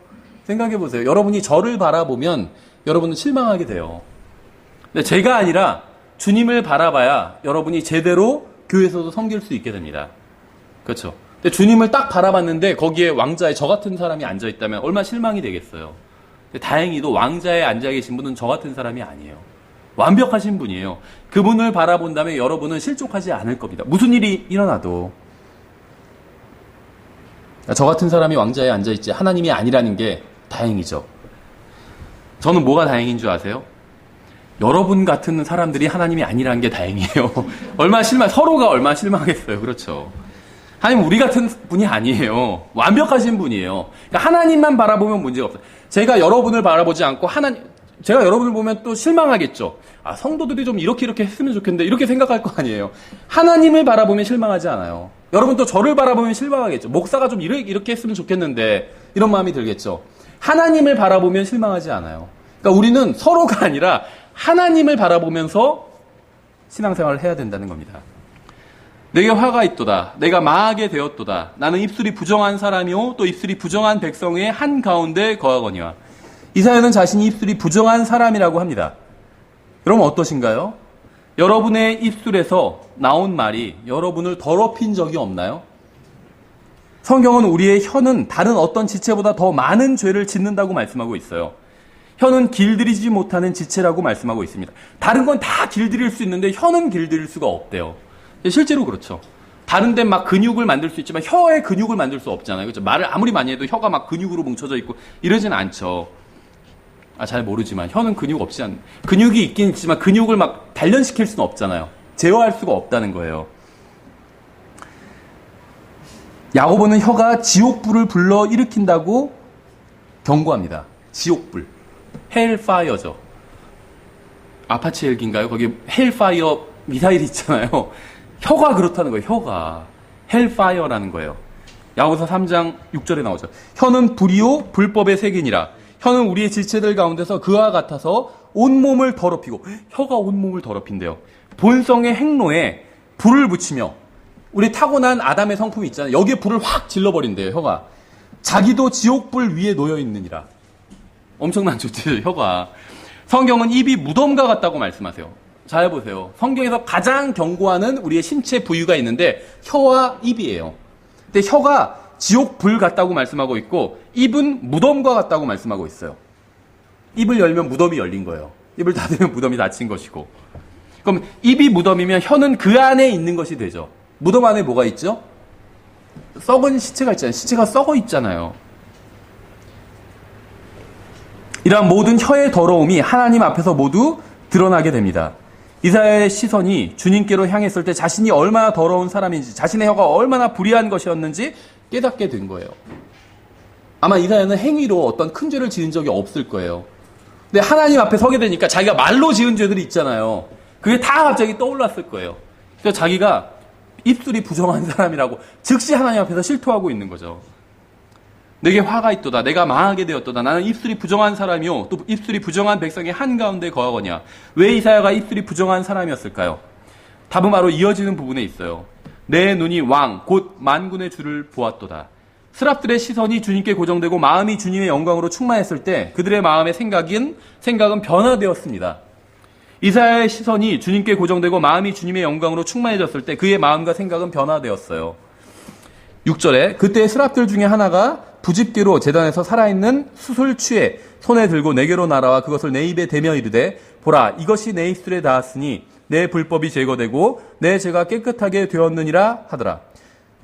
생각해 보세요. 여러분이 저를 바라보면 여러분은 실망하게 돼요. 근데 제가 아니라 주님을 바라봐야 여러분이 제대로 교회에서도 섬길 수 있게 됩니다. 그렇죠? 근데 주님을 딱 바라봤는데 거기에 왕자에 저 같은 사람이 앉아있다면 얼마나 실망이 되겠어요. 근데 다행히도 왕자에 앉아 계신 분은 저 같은 사람이 아니에요. 완벽하신 분이에요. 그분을 바라본다면 여러분은 실족하지 않을 겁니다. 무슨 일이 일어나도. 저 같은 사람이 왕자에 앉아있지 하나님이 아니라는 게 다행이죠. 저는 뭐가 다행인 줄 아세요? 여러분 같은 사람들이 하나님이 아니라는 게 다행이에요. 서로가 얼마나 실망하겠어요. 그렇죠. 하나님 우리 같은 분이 아니에요. 완벽하신 분이에요. 그러니까 하나님만 바라보면 문제가 없어요. 제가 여러분을 바라보지 않고 제가 여러분을 보면 또 실망하겠죠. 아, 성도들이 좀 이렇게 했으면 좋겠는데 이렇게 생각할 거 아니에요. 하나님을 바라보면 실망하지 않아요. 여러분 또 저를 바라보면 실망하겠죠. 목사가 좀 이렇게 했으면 좋겠는데 이런 마음이 들겠죠. 하나님을 바라보면 실망하지 않아요. 그러니까 우리는 서로가 아니라 하나님을 바라보면서 신앙생활을 해야 된다는 겁니다. 내게 화가 있도다. 내가 망하게 되었도다. 나는 입술이 부정한 사람이요 또 입술이 부정한 백성의 한가운데 거하거니와. 이사야는 자신이 입술이 부정한 사람이라고 합니다. 그럼 어떠신가요? 여러분의 입술에서 나온 말이 여러분을 더럽힌 적이 없나요? 성경은 우리의 혀는 다른 어떤 지체보다 더 많은 죄를 짓는다고 말씀하고 있어요. 혀는 길들이지 못하는 지체라고 말씀하고 있습니다. 다른 건 다 길들일 수 있는데 혀는 길들일 수가 없대요. 실제로 그렇죠. 다른 데는 막 근육을 만들 수 있지만 혀에 근육을 만들 수 없잖아요. 그렇죠? 말을 아무리 많이 해도 혀가 막 근육으로 뭉쳐져 있고 이러진 않죠. 잘 모르지만 혀는 근육이 있긴 있지만 근육을 막 단련시킬 수는 없잖아요. 제어할 수가 없다는 거예요. 야고보는 혀가 지옥불을 불러 일으킨다고 경고합니다. 지옥불. 헬파이어죠. 아파치 헬기인가요? 거기 헬파이어 미사일이 있잖아요. 혀가 그렇다는 거예요. 혀가. 헬파이어라는 거예요. 야고보서 3장 6절에 나오죠. 혀는 불이요 불법의 색이니라. 혀는 우리의 지체들 가운데서 그와 같아서 온몸을 더럽히고, 혀가 온몸을 더럽힌대요. 본성의 행로에 불을 붙이며, 우리 타고난 아담의 성품이 있잖아요. 여기에 불을 확 질러버린대요, 혀가. 자기도 지옥불 위에 놓여있느니라. 엄청난 존재죠, 혀가. 성경은 입이 무덤과 같다고 말씀하세요. 잘 보세요. 성경에서 가장 경고하는 우리의 신체 부위가 있는데 혀와 입이에요. 근데 혀가 지옥불 같다고 말씀하고 있고 입은 무덤과 같다고 말씀하고 있어요. 입을 열면 무덤이 열린 거예요. 입을 닫으면 무덤이 닫힌 것이고. 그럼 입이 무덤이면 혀는 그 안에 있는 것이 되죠. 무덤 안에 뭐가 있죠? 썩은 시체가 있잖아요. 시체가 썩어 있잖아요. 이러한 모든 혀의 더러움이 하나님 앞에서 모두 드러나게 됩니다. 이사야의 시선이 주님께로 향했을 때 자신이 얼마나 더러운 사람인지, 자신의 혀가 얼마나 불의한 것이었는지 깨닫게 된 거예요. 아마 이사야는 행위로 어떤 큰 죄를 지은 적이 없을 거예요. 근데 하나님 앞에 서게 되니까 자기가 말로 지은 죄들이 있잖아요. 그게 다 갑자기 떠올랐을 거예요. 그래서 자기가 입술이 부정한 사람이라고 즉시 하나님 앞에서 실토하고 있는 거죠. 내게 화가 있도다. 내가 망하게 되었도다. 나는 입술이 부정한 사람이요. 또 입술이 부정한 백성의 한가운데 거하거냐. 왜 이사야가 입술이 부정한 사람이었을까요? 답은 바로 이어지는 부분에 있어요. 내 눈이 왕, 곧 만군의 주를 보았도다. 스랍들의 시선이 주님께 고정되고 마음이 주님의 영광으로 충만했을 때 그들의 마음의 생각은 변화되었습니다. 이사야의 시선이 주님께 고정되고 마음이 주님의 영광으로 충만해졌을 때 그의 마음과 생각은 변화되었어요. 6절에 그때 스랍들 중에 하나가 부집기로 제단에서 살아있는 수술 취해 손에 들고 내게로 날아와 그것을 내 입에 대며 이르되 보라 이것이 내 입술에 닿았으니 내 불법이 제거되고 내 죄가 깨끗하게 되었느니라 하더라.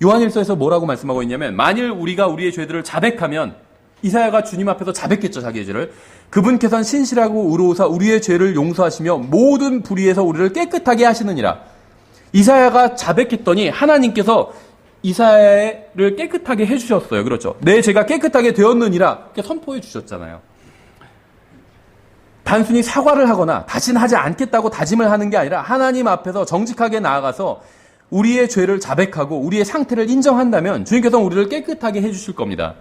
요한일서에서 뭐라고 말씀하고 있냐면 만일 우리가 우리의 죄들을 자백하면 이사야가 주님 앞에서 자백했죠. 자기의 죄를. 그분께서는 신실하고 의로우사 우리의 죄를 용서하시며 모든 불의에서 우리를 깨끗하게 하시느니라. 이사야가 자백했더니 하나님께서 이사야를 깨끗하게 해주셨어요. 그렇죠. 내 죄가 깨끗하게 되었느니라 이렇게 선포해 주셨잖아요. 단순히 사과를 하거나 다시는 하지 않겠다고 다짐을 하는 게 아니라 하나님 앞에서 정직하게 나아가서 우리의 죄를 자백하고 우리의 상태를 인정한다면 주님께서는 우리를 깨끗하게 해주실 겁니다.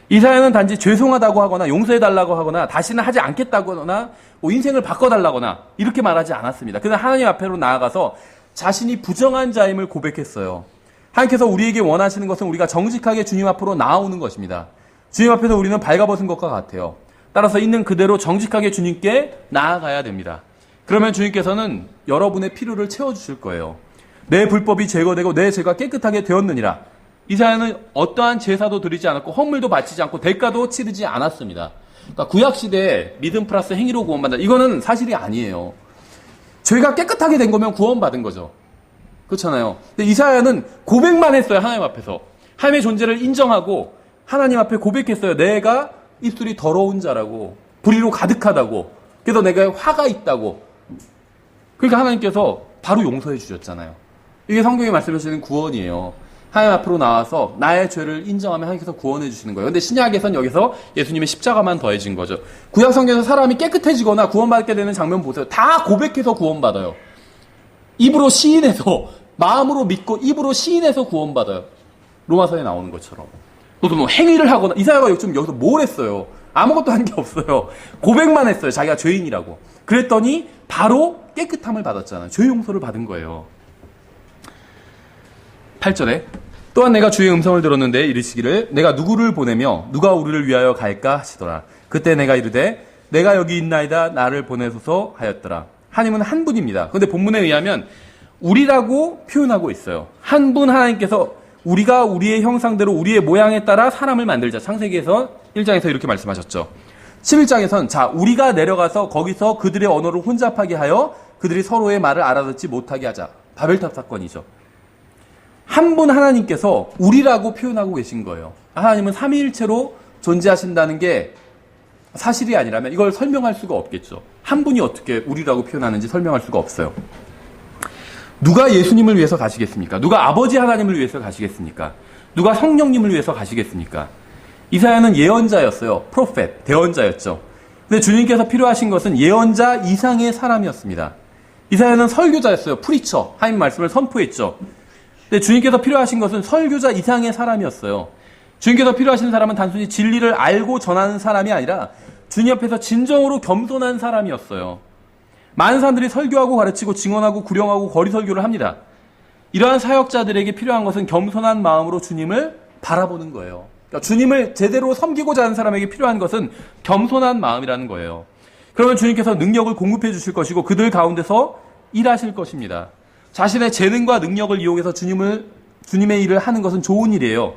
이사야는 단지 죄송하다고 하거나 용서해달라고 하거나 다시는 하지 않겠다고 하거나 인생을 바꿔달라거나 이렇게 말하지 않았습니다. 그냥 하나님 앞으로 나아가서 자신이 부정한 자임을 고백했어요. 하나님께서 우리에게 원하시는 것은 우리가 정직하게 주님 앞으로 나아오는 것입니다. 주님 앞에서 우리는 발가벗은 것과 같아요. 따라서 있는 그대로 정직하게 주님께 나아가야 됩니다. 그러면 주님께서는 여러분의 필요를 채워주실 거예요. 내 불법이 제거되고 내 죄가 깨끗하게 되었느니라. 이사야는 어떠한 제사도 드리지 않았고 헌물도 바치지 않고 대가도 치르지 않았습니다. 그러니까 구약시대에 믿음 플러스 행위로 구원받는다. 이거는 사실이 아니에요. 죄가 깨끗하게 된 거면 구원받은 거죠. 그렇잖아요. 근데 이사야는 고백만 했어요. 하나님 앞에서. 하나님의 존재를 인정하고 하나님 앞에 고백했어요. 내가 입술이 더러운 자라고 불의로 가득하다고 그래서 내가 화가 있다고. 그러니까 하나님께서 바로 용서해 주셨잖아요. 이게 성경이 말씀해 주시는 구원이에요. 하나님 앞으로 나와서 나의 죄를 인정하면 하나님께서 구원해 주시는 거예요. 근데 신약에선 여기서 예수님의 십자가만 더해진 거죠. 구약 성경에서 사람이 깨끗해지거나 구원받게 되는 장면 보세요. 다 고백해서 구원받아요. 입으로 시인해서 마음으로 믿고 입으로 시인해서 구원받아요. 로마서에 나오는 것처럼. 또 뭐 행위를 하거나 이사야가 지금 여기서 뭘 했어요? 아무것도 한 게 없어요. 고백만 했어요. 자기가 죄인이라고. 그랬더니 바로 깨끗함을 받았잖아요. 죄 용서를 받은 거예요. 8절에 또한 내가 주의 음성을 들었는데 이르시기를 내가 누구를 보내며 누가 우리를 위하여 갈까 하시더라. 그때 내가 이르되 내가 여기 있나이다 나를 보내소서 하였더라. 하나님은 한 분입니다. 그런데 본문에 의하면 우리라고 표현하고 있어요. 한 분 하나님께서 우리가 우리의 형상대로 우리의 모양에 따라 사람을 만들자. 창세기에서 1장에서 이렇게 말씀하셨죠. 11장에선 자 우리가 내려가서 거기서 그들의 언어를 혼잡하게 하여 그들이 서로의 말을 알아듣지 못하게 하자. 바벨탑 사건이죠. 한 분 하나님께서 우리라고 표현하고 계신 거예요. 하나님은 삼위일체로 존재하신다는 게 사실이 아니라면 이걸 설명할 수가 없겠죠. 한 분이 어떻게 우리라고 표현하는지 설명할 수가 없어요. 누가 예수님을 위해서 가시겠습니까? 누가 아버지 하나님을 위해서 가시겠습니까? 누가 성령님을 위해서 가시겠습니까? 이사야는 예언자였어요. 프로펫, 대언자였죠. 근데 주님께서 필요하신 것은 예언자 이상의 사람이었습니다. 이사야는 설교자였어요. 프리처, 하나님 말씀을 선포했죠. 근데 주님께서 필요하신 것은 설교자 이상의 사람이었어요. 주님께서 필요하신 사람은 단순히 진리를 알고 전하는 사람이 아니라 주님 앞에서 진정으로 겸손한 사람이었어요. 많은 사람들이 설교하고 가르치고 증언하고 구령하고 거리 설교를 합니다. 이러한 사역자들에게 필요한 것은 겸손한 마음으로 주님을 바라보는 거예요. 그러니까 주님을 제대로 섬기고자 하는 사람에게 필요한 것은 겸손한 마음이라는 거예요. 그러면 주님께서 능력을 공급해 주실 것이고 그들 가운데서 일하실 것입니다. 자신의 재능과 능력을 이용해서 주님의 일을 하는 것은 좋은 일이에요.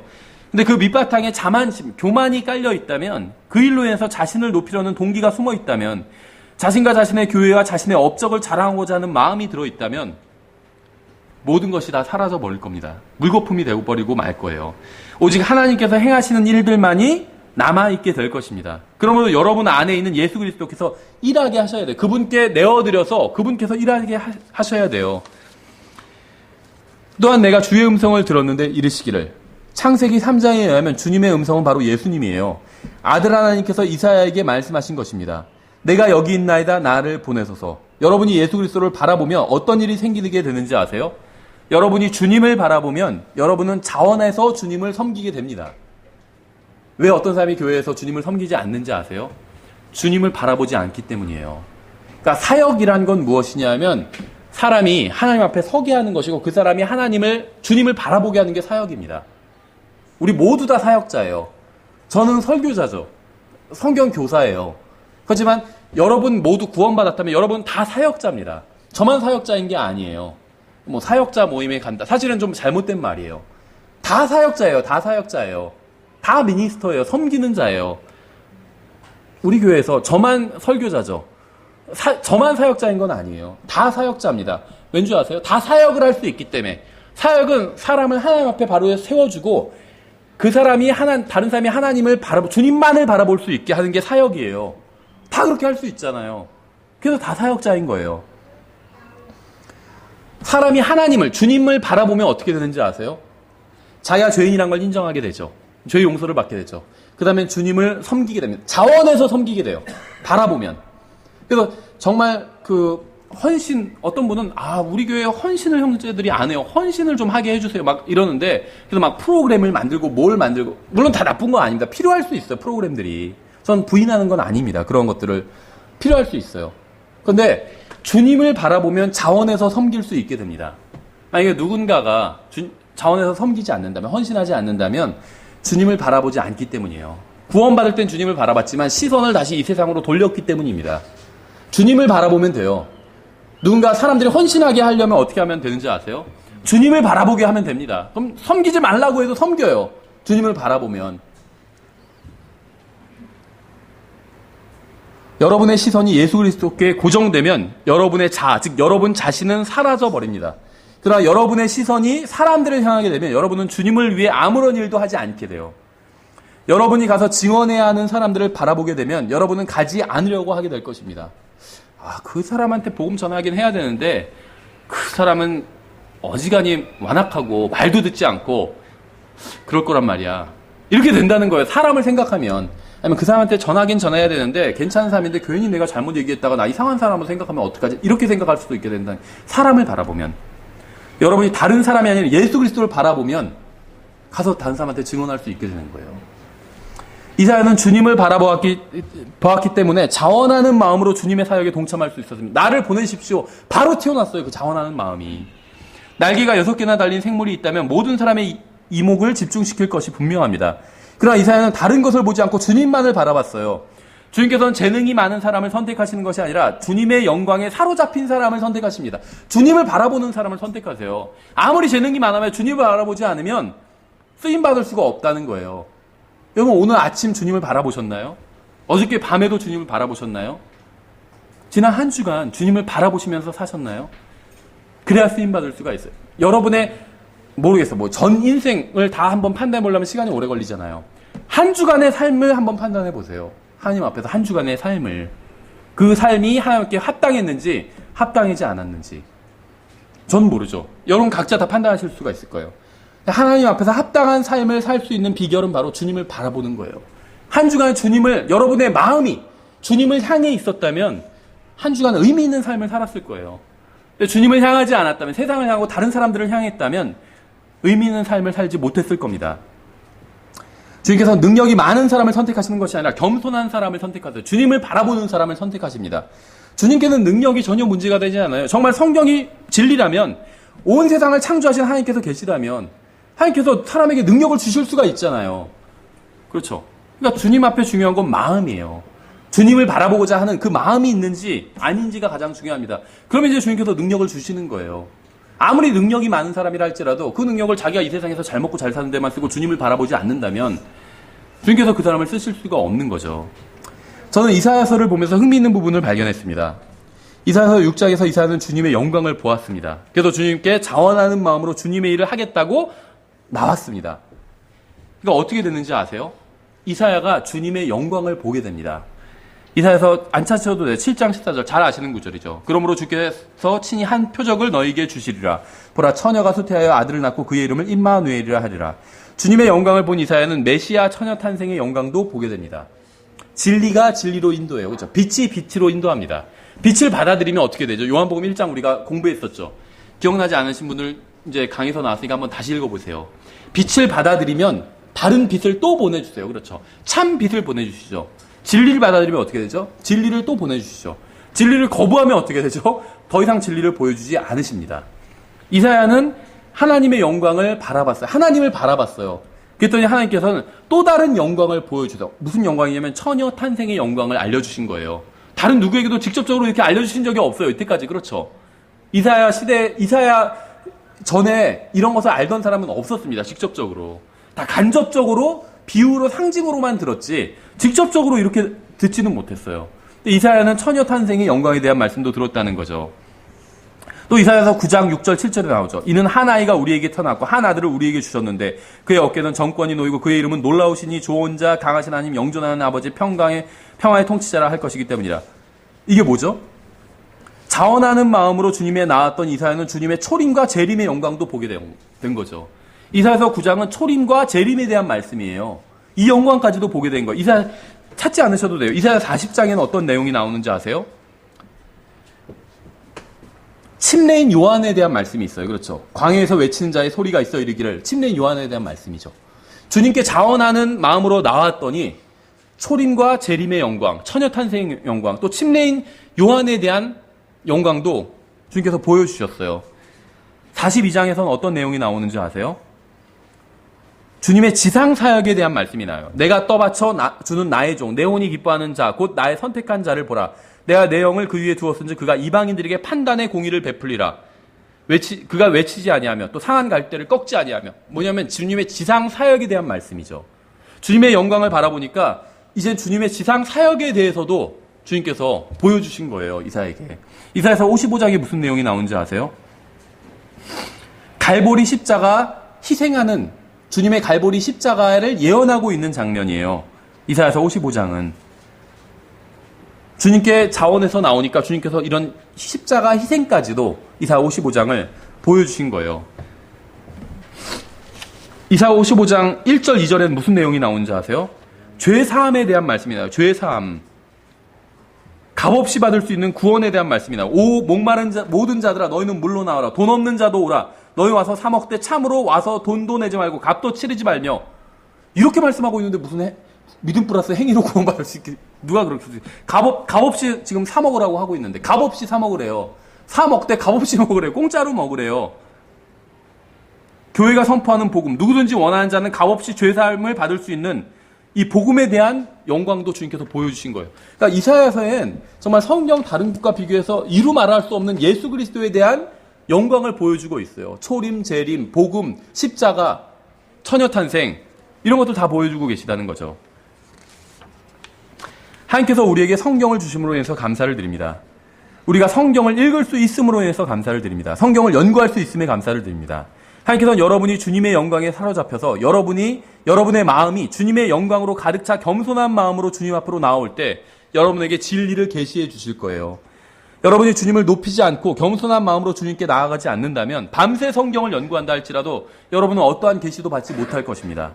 근데 그 밑바탕에 자만심, 교만이 깔려 있다면 그 일로 인해서 자신을 높이려는 동기가 숨어 있다면 자신과 자신의 교회와 자신의 업적을 자랑하고자 하는 마음이 들어있다면 모든 것이 다 사라져 버릴 겁니다. 물거품이 되어버리고 말 거예요. 오직 하나님께서 행하시는 일들만이 남아있게 될 것입니다. 그러면 여러분 안에 있는 예수 그리스도께서 일하게 하셔야 돼요. 그분께 내어드려서 그분께서 일하게 하셔야 돼요. 또한 내가 주의 음성을 들었는데 이르시기를. 창세기 3장에 의하면 주님의 음성은 바로 예수님이에요. 아들 하나님께서 이사야에게 말씀하신 것입니다. 내가 여기 있나이다, 나를 보내소서. 여러분이 예수 그리스도를 바라보면 어떤 일이 생기게 되는지 아세요? 여러분이 주님을 바라보면 여러분은 자원해서 주님을 섬기게 됩니다. 왜 어떤 사람이 교회에서 주님을 섬기지 않는지 아세요? 주님을 바라보지 않기 때문이에요. 그러니까 사역이란 건 무엇이냐면 사람이 하나님 앞에 서게 하는 것이고 그 사람이 주님을 바라보게 하는 게 사역입니다. 우리 모두 다 사역자예요. 저는 설교자죠. 성경 교사예요. 하지만 여러분 모두 구원받았다면 여러분 다 사역자입니다. 저만 사역자인 게 아니에요. 뭐 사역자 모임에 간다. 사실은 좀 잘못된 말이에요. 다 사역자예요. 다 사역자예요. 다 미니스터예요. 섬기는 자예요. 우리 교회에서 저만 설교자죠. 저만 사역자인 건 아니에요. 다 사역자입니다. 왠지 아세요? 다 사역을 할 수 있기 때문에. 사역은 사람을 하나님 앞에 바로 세워주고 그 사람이 다른 사람이 하나님을 주님만을 바라볼 수 있게 하는 게 사역이에요. 다 그렇게 할 수 있잖아요. 그래서 다 사역자인 거예요. 사람이 주님을 바라보면 어떻게 되는지 아세요? 자기가 죄인이란 걸 인정하게 되죠. 죄 용서를 받게 되죠. 그 다음에 주님을 섬기게 됩니다. 자원해서 섬기게 돼요. 바라보면. 그래서 정말 어떤 분은, 우리 교회에 헌신을 형제들이 안 해요. 헌신을 좀 하게 해주세요. 막 이러는데, 그래서 막 프로그램을 만들고 뭘 만들고, 물론 다 나쁜 건 아닙니다. 필요할 수 있어요. 프로그램들이. 전 부인하는 건 아닙니다. 그런 것들을 필요할 수 있어요. 그런데 주님을 바라보면 자원해서 섬길 수 있게 됩니다. 만약에 누군가가 자원해서 섬기지 않는다면, 헌신하지 않는다면 주님을 바라보지 않기 때문이에요. 구원받을 땐 주님을 바라봤지만 시선을 다시 이 세상으로 돌렸기 때문입니다. 주님을 바라보면 돼요. 누군가 사람들이 헌신하게 하려면 어떻게 하면 되는지 아세요? 주님을 바라보게 하면 됩니다. 그럼 섬기지 말라고 해도 섬겨요. 주님을 바라보면. 여러분의 시선이 예수 그리스도께 고정되면 여러분의 즉 여러분 자신은 사라져 버립니다. 그러나 여러분의 시선이 사람들을 향하게 되면 여러분은 주님을 위해 아무런 일도 하지 않게 돼요. 여러분이 가서 증언해야 하는 사람들을 바라보게 되면 여러분은 가지 않으려고 하게 될 것입니다. 그 사람한테 복음 전하긴 해야 되는데 그 사람은 어지간히 완악하고 말도 듣지 않고 그럴 거란 말이야. 이렇게 된다는 거예요. 사람을 생각하면. 아니면 그 사람한테 전하긴 전해야 되는데 괜찮은 사람인데 괜히 내가 잘못 얘기했다가 나 이상한 사람을 생각하면 어떡하지? 이렇게 생각할 수도 있게 된다. 사람을 바라보면. 여러분이 다른 사람이 아니라 예수 그리스도를 바라보면 가서 다른 사람한테 증언할 수 있게 되는 거예요. 이사야는 주님을 바라보았기 때문에 자원하는 마음으로 주님의 사역에 동참할 수 있었습니다. 나를 보내십시오. 바로 튀어났어요. 그 자원하는 마음이. 날개가 6개나 달린 생물이 있다면 모든 사람의 이목을 집중시킬 것이 분명합니다. 그러나 이사야는 다른 것을 보지 않고 주님만을 바라봤어요. 주님께서는 재능이 많은 사람을 선택하시는 것이 아니라 주님의 영광에 사로잡힌 사람을 선택하십니다. 주님을 바라보는 사람을 선택하세요. 아무리 재능이 많아도 주님을 바라보지 않으면 쓰임받을 수가 없다는 거예요. 여러분 오늘 아침 주님을 바라보셨나요? 어저께 밤에도 주님을 바라보셨나요? 지난 한 주간 주님을 바라보시면서 사셨나요? 그래야 쓰임받을 수가 있어요. 여러분의 전 인생을 다 한번 판단해 보려면 시간이 오래 걸리잖아요. 한 주간의 삶을 한번 판단해 보세요. 하나님 앞에서 한 주간의 삶을. 그 삶이 하나님께 합당했는지 합당하지 않았는지. 전 모르죠. 여러분 각자 다 판단하실 수가 있을 거예요. 하나님 앞에서 합당한 삶을 살 수 있는 비결은 바로 주님을 바라보는 거예요. 한 주간 여러분의 마음이 주님을 향해 있었다면 한 주간 의미 있는 삶을 살았을 거예요. 주님을 향하지 않았다면, 세상을 향하고 다른 사람들을 향했다면 의미 있는 삶을 살지 못했을 겁니다. 주님께서 능력이 많은 사람을 선택하시는 것이 아니라 겸손한 사람을 선택하세요. 주님을 바라보는 사람을 선택하십니다. 주님께는 능력이 전혀 문제가 되지 않아요. 정말 성경이 진리라면, 온 세상을 창조하신 하나님께서 계시다면 하나님께서 사람에게 능력을 주실 수가 있잖아요. 그렇죠. 그러니까 주님 앞에 중요한 건 마음이에요. 주님을 바라보고자 하는 그 마음이 있는지 아닌지가 가장 중요합니다. 그러면 이제 주님께서 능력을 주시는 거예요. 아무리 능력이 많은 사람이라 할지라도 그 능력을 자기가 이 세상에서 잘 먹고 잘 사는 데만 쓰고 주님을 바라보지 않는다면 주님께서 그 사람을 쓰실 수가 없는 거죠. 저는 이사야서를 보면서 흥미있는 부분을 발견했습니다. 이사야서 6장에서 이사야는 주님의 영광을 보았습니다. 그래서 주님께 자원하는 마음으로 주님의 일을 하겠다고 나왔습니다. 그러니까 어떻게 됐는지 아세요? 이사야가 주님의 영광을 보게 됩니다. 이사야서 안 찾으셔도 돼요. 7장 14절 잘 아시는 구절이죠. 그러므로 주께서 친히 한 표적을 너희에게 주시리라. 보라 처녀가 수태하여 아들을 낳고 그의 이름을 임마누엘이라 하리라. 주님의 영광을 본 이사야는 메시아 처녀 탄생의 영광도 보게 됩니다. 진리가 진리로 인도해요. 그렇죠? 빛이 빛으로 인도합니다. 빛을 받아들이면 어떻게 되죠? 요한복음 1장 우리가 공부했었죠. 기억나지 않으신 분들 이제 강의서 나왔으니까 한번 다시 읽어보세요. 빛을 받아들이면 다른 빛을 또 보내주세요. 그렇죠? 참 빛을 보내주시죠. 진리를 받아들이면 어떻게 되죠? 진리를 또 보내주시죠. 진리를 거부하면 어떻게 되죠? 더 이상 진리를 보여주지 않으십니다. 이사야는 하나님의 영광을 바라봤어요. 하나님을 바라봤어요. 그랬더니 하나님께서는 또 다른 영광을 보여주세요. 무슨 영광이냐면 처녀 탄생의 영광을 알려주신 거예요. 다른 누구에게도 직접적으로 이렇게 알려주신 적이 없어요. 이때까지. 그렇죠? 이사야 전에 이런 것을 알던 사람은 없었습니다. 직접적으로. 다 간접적으로 비유로 상징으로만 들었지 직접적으로 이렇게 듣지는 못했어요. 이사야는 처녀 탄생의 영광에 대한 말씀도 들었다는 거죠. 또 이사야서 9장 6절 7절에 나오죠. 이는 한 아이가 우리에게 태어났고 한 아들을 우리에게 주셨는데 그의 어깨는 정권이 놓이고 그의 이름은 놀라우시니 좋은 자 강하신 하나님 영존하는 아버지 평화의 통치자라 할 것이기 때문이라. 이게 뭐죠? 자원하는 마음으로 주님에 나왔던 이사야는 주님의 초림과 재림의 영광도 보게 된 거죠. 이사야서 9장은 초림과 재림에 대한 말씀이에요. 이 영광까지도 보게 된 거예요. 이사야 찾지 않으셔도 돼요. 이사야 40장에는 어떤 내용이 나오는지 아세요? 침례인 요한에 대한 말씀이 있어요. 그렇죠? 광야에서 외치는 자의 소리가 있어 이르기를 침례인 요한에 대한 말씀이죠. 주님께 자원하는 마음으로 나왔더니 초림과 재림의 영광, 처녀 탄생의 영광, 또 침례인 요한에 대한 영광도 주님께서 보여주셨어요. 42장에서는 어떤 내용이 나오는지 아세요? 주님의 지상 사역에 대한 말씀이 나요. 내가 떠받쳐 주는 나의 종, 내 혼이 기뻐하는 자, 곧 나의 선택한 자를 보라. 내가 내 영을 그 위에 두었은지 그가 이방인들에게 판단의 공의를 베풀리라. 그가 외치지 아니하며 또 상한 갈대를 꺾지 아니하며. 뭐냐면 주님의 지상 사역에 대한 말씀이죠. 주님의 영광을 바라보니까 이제 주님의 지상 사역에 대해서도 주님께서 보여주신 거예요. 이사야에게. 이사야서 55장에 무슨 내용이 나오는지 아세요? 갈보리 십자가 희생하는 주님의 갈보리 십자가를 예언하고 있는 장면이에요. 이사야서 55장은. 주님께 자원해서 나오니까 주님께서 이런 십자가 희생까지도 이사야 55장을 보여주신 거예요. 이사야 55장 1절 2절에는 무슨 내용이 나오는지 아세요? 죄사함에 대한 말씀이 나와요. 죄사함. 값없이 받을 수 있는 구원에 대한 말씀이 나와요. 오 목마른 모든 자들아 너희는 물로 나와라. 돈 없는 자도 오라. 너희 와서 사 먹되 참으로 와서 돈도 내지 말고 값도 치르지 말며. 이렇게 말씀하고 있는데 무슨 믿음 플러스 행위로 구원받을 수 있게 누가 그렇게 값없이 지금 사 먹으라고 하고 있는데 값없이 사 먹으래요. 사 먹되 값없이 먹으래요. 공짜로 먹으래요. 교회가 선포하는 복음, 누구든지 원하는 자는 값없이 죄사함을 받을 수 있는 이 복음에 대한 영광도 주님께서 보여주신 거예요. 그러니까 이사야서엔 정말 성경 다른 국과 비교해서 이루 말할 수 없는 예수 그리스도에 대한 영광을 보여주고 있어요. 초림, 재림, 복음, 십자가, 처녀탄생 이런 것도 다 보여주고 계시다는 거죠. 하나님께서 우리에게 성경을 주심으로 인해서 감사를 드립니다. 우리가 성경을 읽을 수 있음으로 인해서 감사를 드립니다. 성경을 연구할 수 있음에 감사를 드립니다. 하나님께서는 여러분이 주님의 영광에 사로잡혀서 여러분의 마음이 주님의 영광으로 가득 차 겸손한 마음으로 주님 앞으로 나올 때 여러분에게 진리를 계시해 주실 거예요. 여러분이 주님을 높이지 않고 겸손한 마음으로 주님께 나아가지 않는다면 밤새 성경을 연구한다 할지라도 여러분은 어떠한 계시도 받지 못할 것입니다.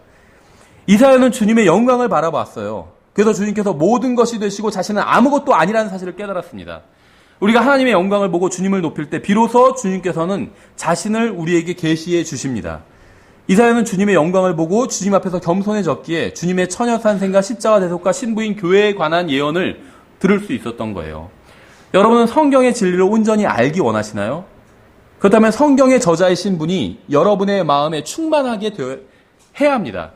이사야는 주님의 영광을 바라봤어요. 그래서 주님께서 모든 것이 되시고 자신은 아무것도 아니라는 사실을 깨달았습니다. 우리가 하나님의 영광을 보고 주님을 높일 때 비로소 주님께서는 자신을 우리에게 계시해 주십니다. 이사야는 주님의 영광을 보고 주님 앞에서 겸손해졌기에 주님의 처녀탄생과 십자가 대속과 신부인 교회에 관한 예언을 들을 수 있었던 거예요. 여러분은 성경의 진리를 온전히 알기 원하시나요? 그렇다면 성경의 저자이신 분이 여러분의 마음에 충만하게 해야 합니다.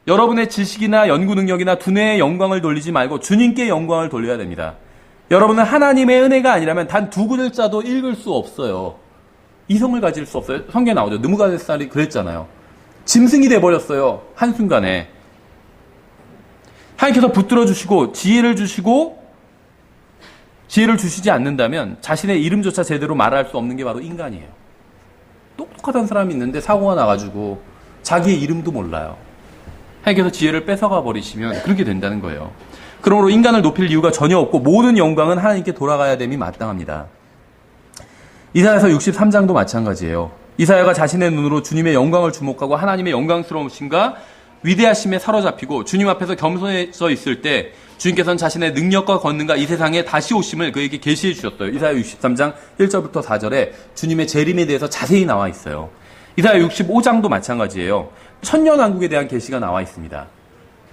여러분의 지식이나 연구 능력이나 두뇌의 영광을 돌리지 말고 주님께 영광을 돌려야 됩니다. 여러분은 하나님의 은혜가 아니라면 단 두 글자도 읽을 수 없어요. 이성을 가질 수 없어요. 성경에 나오죠. 느부갓네살이 그랬잖아요. 짐승이 돼버렸어요. 한순간에. 하나님께서 붙들어 주시고 지혜를 주시지 않는다면 자신의 이름조차 제대로 말할 수 없는 게 바로 인간이에요. 똑똑한 사람이 있는데 사고가 나가지고 자기의 이름도 몰라요. 하나님께서 지혜를 뺏어가 버리시면 그렇게 된다는 거예요. 그러므로 인간을 높일 이유가 전혀 없고 모든 영광은 하나님께 돌아가야 됨이 마땅합니다. 이사야서 63장도 마찬가지예요. 이사야가 자신의 눈으로 주님의 영광을 주목하고 하나님의 영광스러우심과 위대하심에 사로잡히고 주님 앞에서 겸손해져 있을 때 주님께서는 자신의 능력과 권능과 이 세상에 다시 오심을 그에게 계시해 주셨어요. 이사야 63장 1절부터 4절에 주님의 재림에 대해서 자세히 나와 있어요. 이사야 65장도 마찬가지예요. 천년왕국에 대한 계시가 나와 있습니다.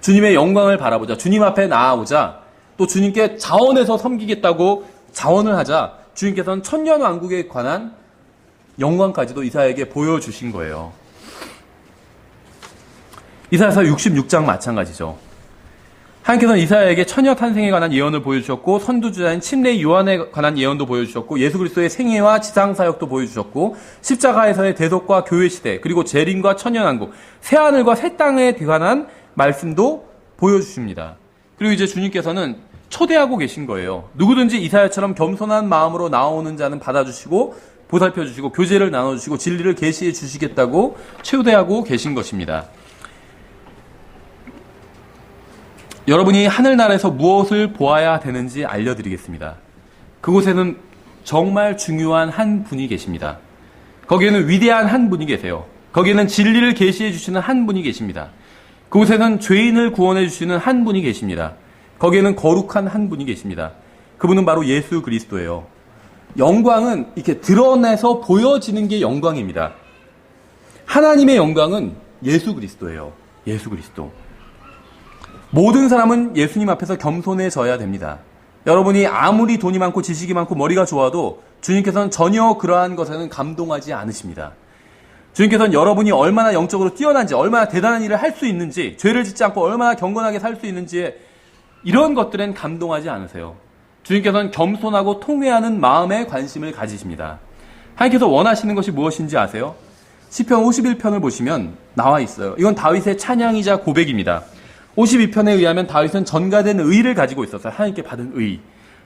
주님의 영광을 바라보자, 주님 앞에 나아오자, 또 주님께 자원해서 섬기겠다고 자원을 하자 주님께서는 천년왕국에 관한 영광까지도 이사야에게 보여주신 거예요. 이사야서 66장 마찬가지죠. 하나님께서는 이사야에게 처녀 탄생에 관한 예언을 보여주셨고 선두주자인 침례 요한에 관한 예언도 보여주셨고 예수 그리스도의 생애와 지상사역도 보여주셨고 십자가에서의 대속과 교회 시대 그리고 재림과 천년왕국 새하늘과 새 땅에 관한 말씀도 보여주십니다. 그리고 이제 주님께서는 초대하고 계신 거예요. 누구든지 이사야처럼 겸손한 마음으로 나오는 자는 받아주시고 보살펴주시고 교제를 나눠주시고 진리를 계시해 주시겠다고 초대하고 계신 것입니다. 여러분이 하늘나라에서 무엇을 보아야 되는지 알려드리겠습니다. 그곳에는 정말 중요한 한 분이 계십니다. 거기에는 위대한 한 분이 계세요. 거기에는 진리를 계시해 주시는 한 분이 계십니다. 그곳에는 죄인을 구원해 주시는 한 분이 계십니다. 거기에는 거룩한 한 분이 계십니다. 그분은 바로 예수 그리스도예요. 영광은 이렇게 드러내서 보여지는 게 영광입니다. 하나님의 영광은 예수 그리스도예요. 예수 그리스도. 모든 사람은 예수님 앞에서 겸손해져야 됩니다. 여러분이 아무리 돈이 많고 지식이 많고 머리가 좋아도 주님께서는 전혀 그러한 것에는 감동하지 않으십니다. 주님께서는 여러분이 얼마나 영적으로 뛰어난지, 얼마나 대단한 일을 할 수 있는지, 죄를 짓지 않고 얼마나 경건하게 살 수 있는지 이런 것들엔 감동하지 않으세요. 주님께서는 겸손하고 통회하는 마음에 관심을 가지십니다. 하나님께서 원하시는 것이 무엇인지 아세요? 시편 51편을 보시면 나와 있어요. 이건 다윗의 찬양이자 고백입니다. 52편에 의하면 다윗은 전가된 의를 가지고 있었어요. 하나님께 받은 의.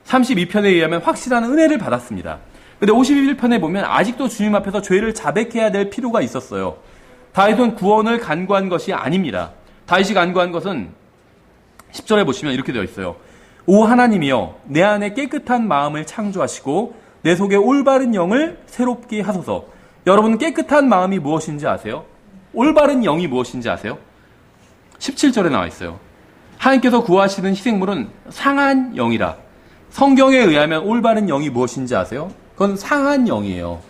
32편에 의하면 확실한 은혜를 받았습니다. 근데 51편에 보면 아직도 주님 앞에서 죄를 자백해야 될 필요가 있었어요. 다윗은 구원을 간구한 것이 아닙니다. 다윗이 간구한 것은 10절에 보시면 이렇게 되어 있어요. 오 하나님이여 내 안에 깨끗한 마음을 창조하시고 내 속에 올바른 영을 새롭게 하소서. 여러분 깨끗한 마음이 무엇인지 아세요? 올바른 영이 무엇인지 아세요? 17절에 나와 있어요. 하나님께서 구하시는 희생물은 상한 영이라. 성경에 의하면 올바른 영이 무엇인지 아세요? 그건 상한 영이에요.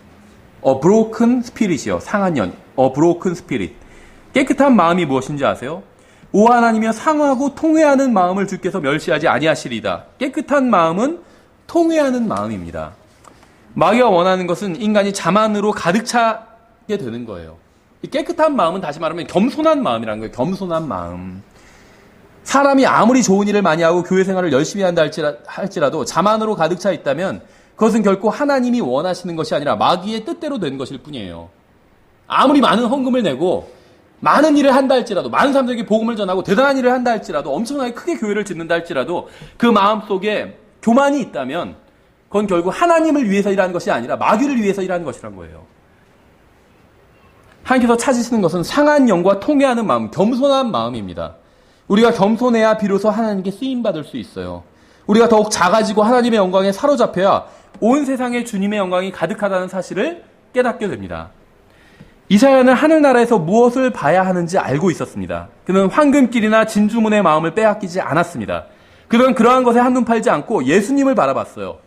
A broken spirit이요. 상한 영. A broken spirit. 깨끗한 마음이 무엇인지 아세요? 오 하나님이여 상하고 통회하는 마음을 주께서 멸시하지 아니하시리다. 깨끗한 마음은 통회하는 마음입니다. 마귀가 원하는 것은 인간이 자만으로 가득 차게 되는 거예요. 이 깨끗한 마음은 다시 말하면 겸손한 마음이라는 거예요. 겸손한 마음. 사람이 아무리 좋은 일을 많이 하고 교회 생활을 열심히 한다 할지라도 자만으로 가득 차 있다면 그것은 결코 하나님이 원하시는 것이 아니라 마귀의 뜻대로 된 것일 뿐이에요. 아무리 많은 헌금을 내고 많은 일을 한다 할지라도 많은 사람들에게 복음을 전하고 대단한 일을 한다 할지라도 엄청나게 크게 교회를 짓는다 할지라도 그 마음속에 교만이 있다면 그건 결국 하나님을 위해서 일하는 것이 아니라 마귀를 위해서 일하는 것이란 거예요. 하나님께서 찾으시는 것은 상한 영과 통회하는 마음, 겸손한 마음입니다. 우리가 겸손해야 비로소 하나님께 쓰임받을 수 있어요. 우리가 더욱 작아지고 하나님의 영광에 사로잡혀야 온 세상에 주님의 영광이 가득하다는 사실을 깨닫게 됩니다. 이사야는 하늘나라에서 무엇을 봐야 하는지 알고 있었습니다. 그는 황금길이나 진주문의 마음을 빼앗기지 않았습니다. 그는 그러한 것에 한눈 팔지 않고 예수님을 바라봤어요.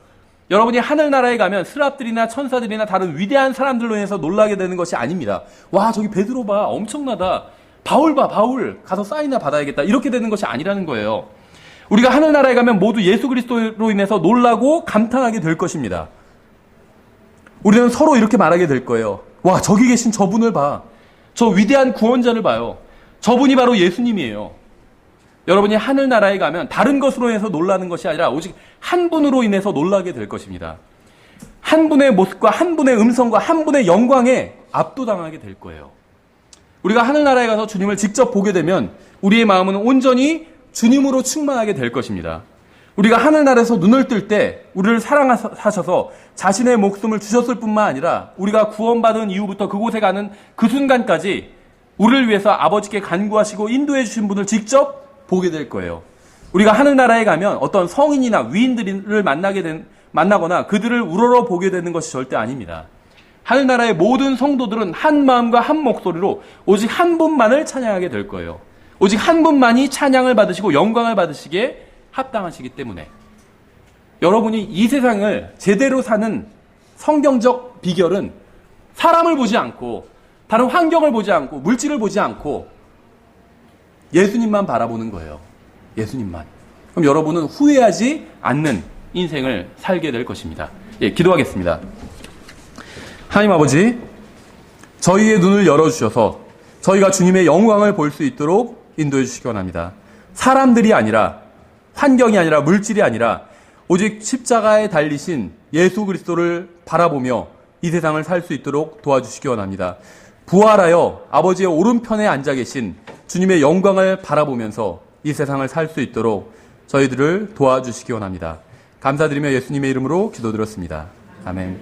여러분이 하늘나라에 가면 스랍들이나 천사들이나 다른 위대한 사람들로 인해서 놀라게 되는 것이 아닙니다. 와 저기 베드로 봐 엄청나다. 바울 봐 바울 가서 사인이나 받아야겠다. 이렇게 되는 것이 아니라는 거예요. 우리가 하늘나라에 가면 모두 예수 그리스도로 인해서 놀라고 감탄하게 될 것입니다. 우리는 서로 이렇게 말하게 될 거예요. 와 저기 계신 저분을 봐. 저 위대한 구원자를 봐요. 저분이 바로 예수님이에요. 여러분이 하늘나라에 가면 다른 것으로 인해서 놀라는 것이 아니라 오직 한 분으로 인해서 놀라게 될 것입니다. 한 분의 모습과 한 분의 음성과 한 분의 영광에 압도당하게 될 거예요. 우리가 하늘나라에 가서 주님을 직접 보게 되면 우리의 마음은 온전히 주님으로 충만하게 될 것입니다. 우리가 하늘나라에서 눈을 뜰 때 우리를 사랑하셔서 자신의 목숨을 주셨을 뿐만 아니라 우리가 구원받은 이후부터 그곳에 가는 그 순간까지 우리를 위해서 아버지께 간구하시고 인도해 주신 분을 직접 보게 될 거예요. 우리가 하늘나라에 가면 어떤 성인이나 위인들을 만나거나 그들을 우러러 보게 되는 것이 절대 아닙니다. 하늘나라의 모든 성도들은 한 마음과 한 목소리로 오직 한 분만을 찬양하게 될 거예요. 오직 한 분만이 찬양을 받으시고 영광을 받으시기에 합당하시기 때문에 여러분이 이 세상을 제대로 사는 성경적 비결은 사람을 보지 않고 다른 환경을 보지 않고 물질을 보지 않고 예수님만 바라보는 거예요. 예수님만. 그럼 여러분은 후회하지 않는 인생을 살게 될 것입니다. 예, 기도하겠습니다. 하나님 아버지, 저희의 눈을 열어주셔서 저희가 주님의 영광을 볼 수 있도록 인도해 주시기 원합니다. 사람들이 아니라, 환경이 아니라, 물질이 아니라 오직 십자가에 달리신 예수 그리스도를 바라보며 이 세상을 살 수 있도록 도와주시기 원합니다. 부활하여 아버지의 오른편에 앉아 계신 주님의 영광을 바라보면서 이 세상을 살 수 있도록 저희들을 도와주시기 원합니다. 감사드리며 예수님의 이름으로 기도드렸습니다. 아멘.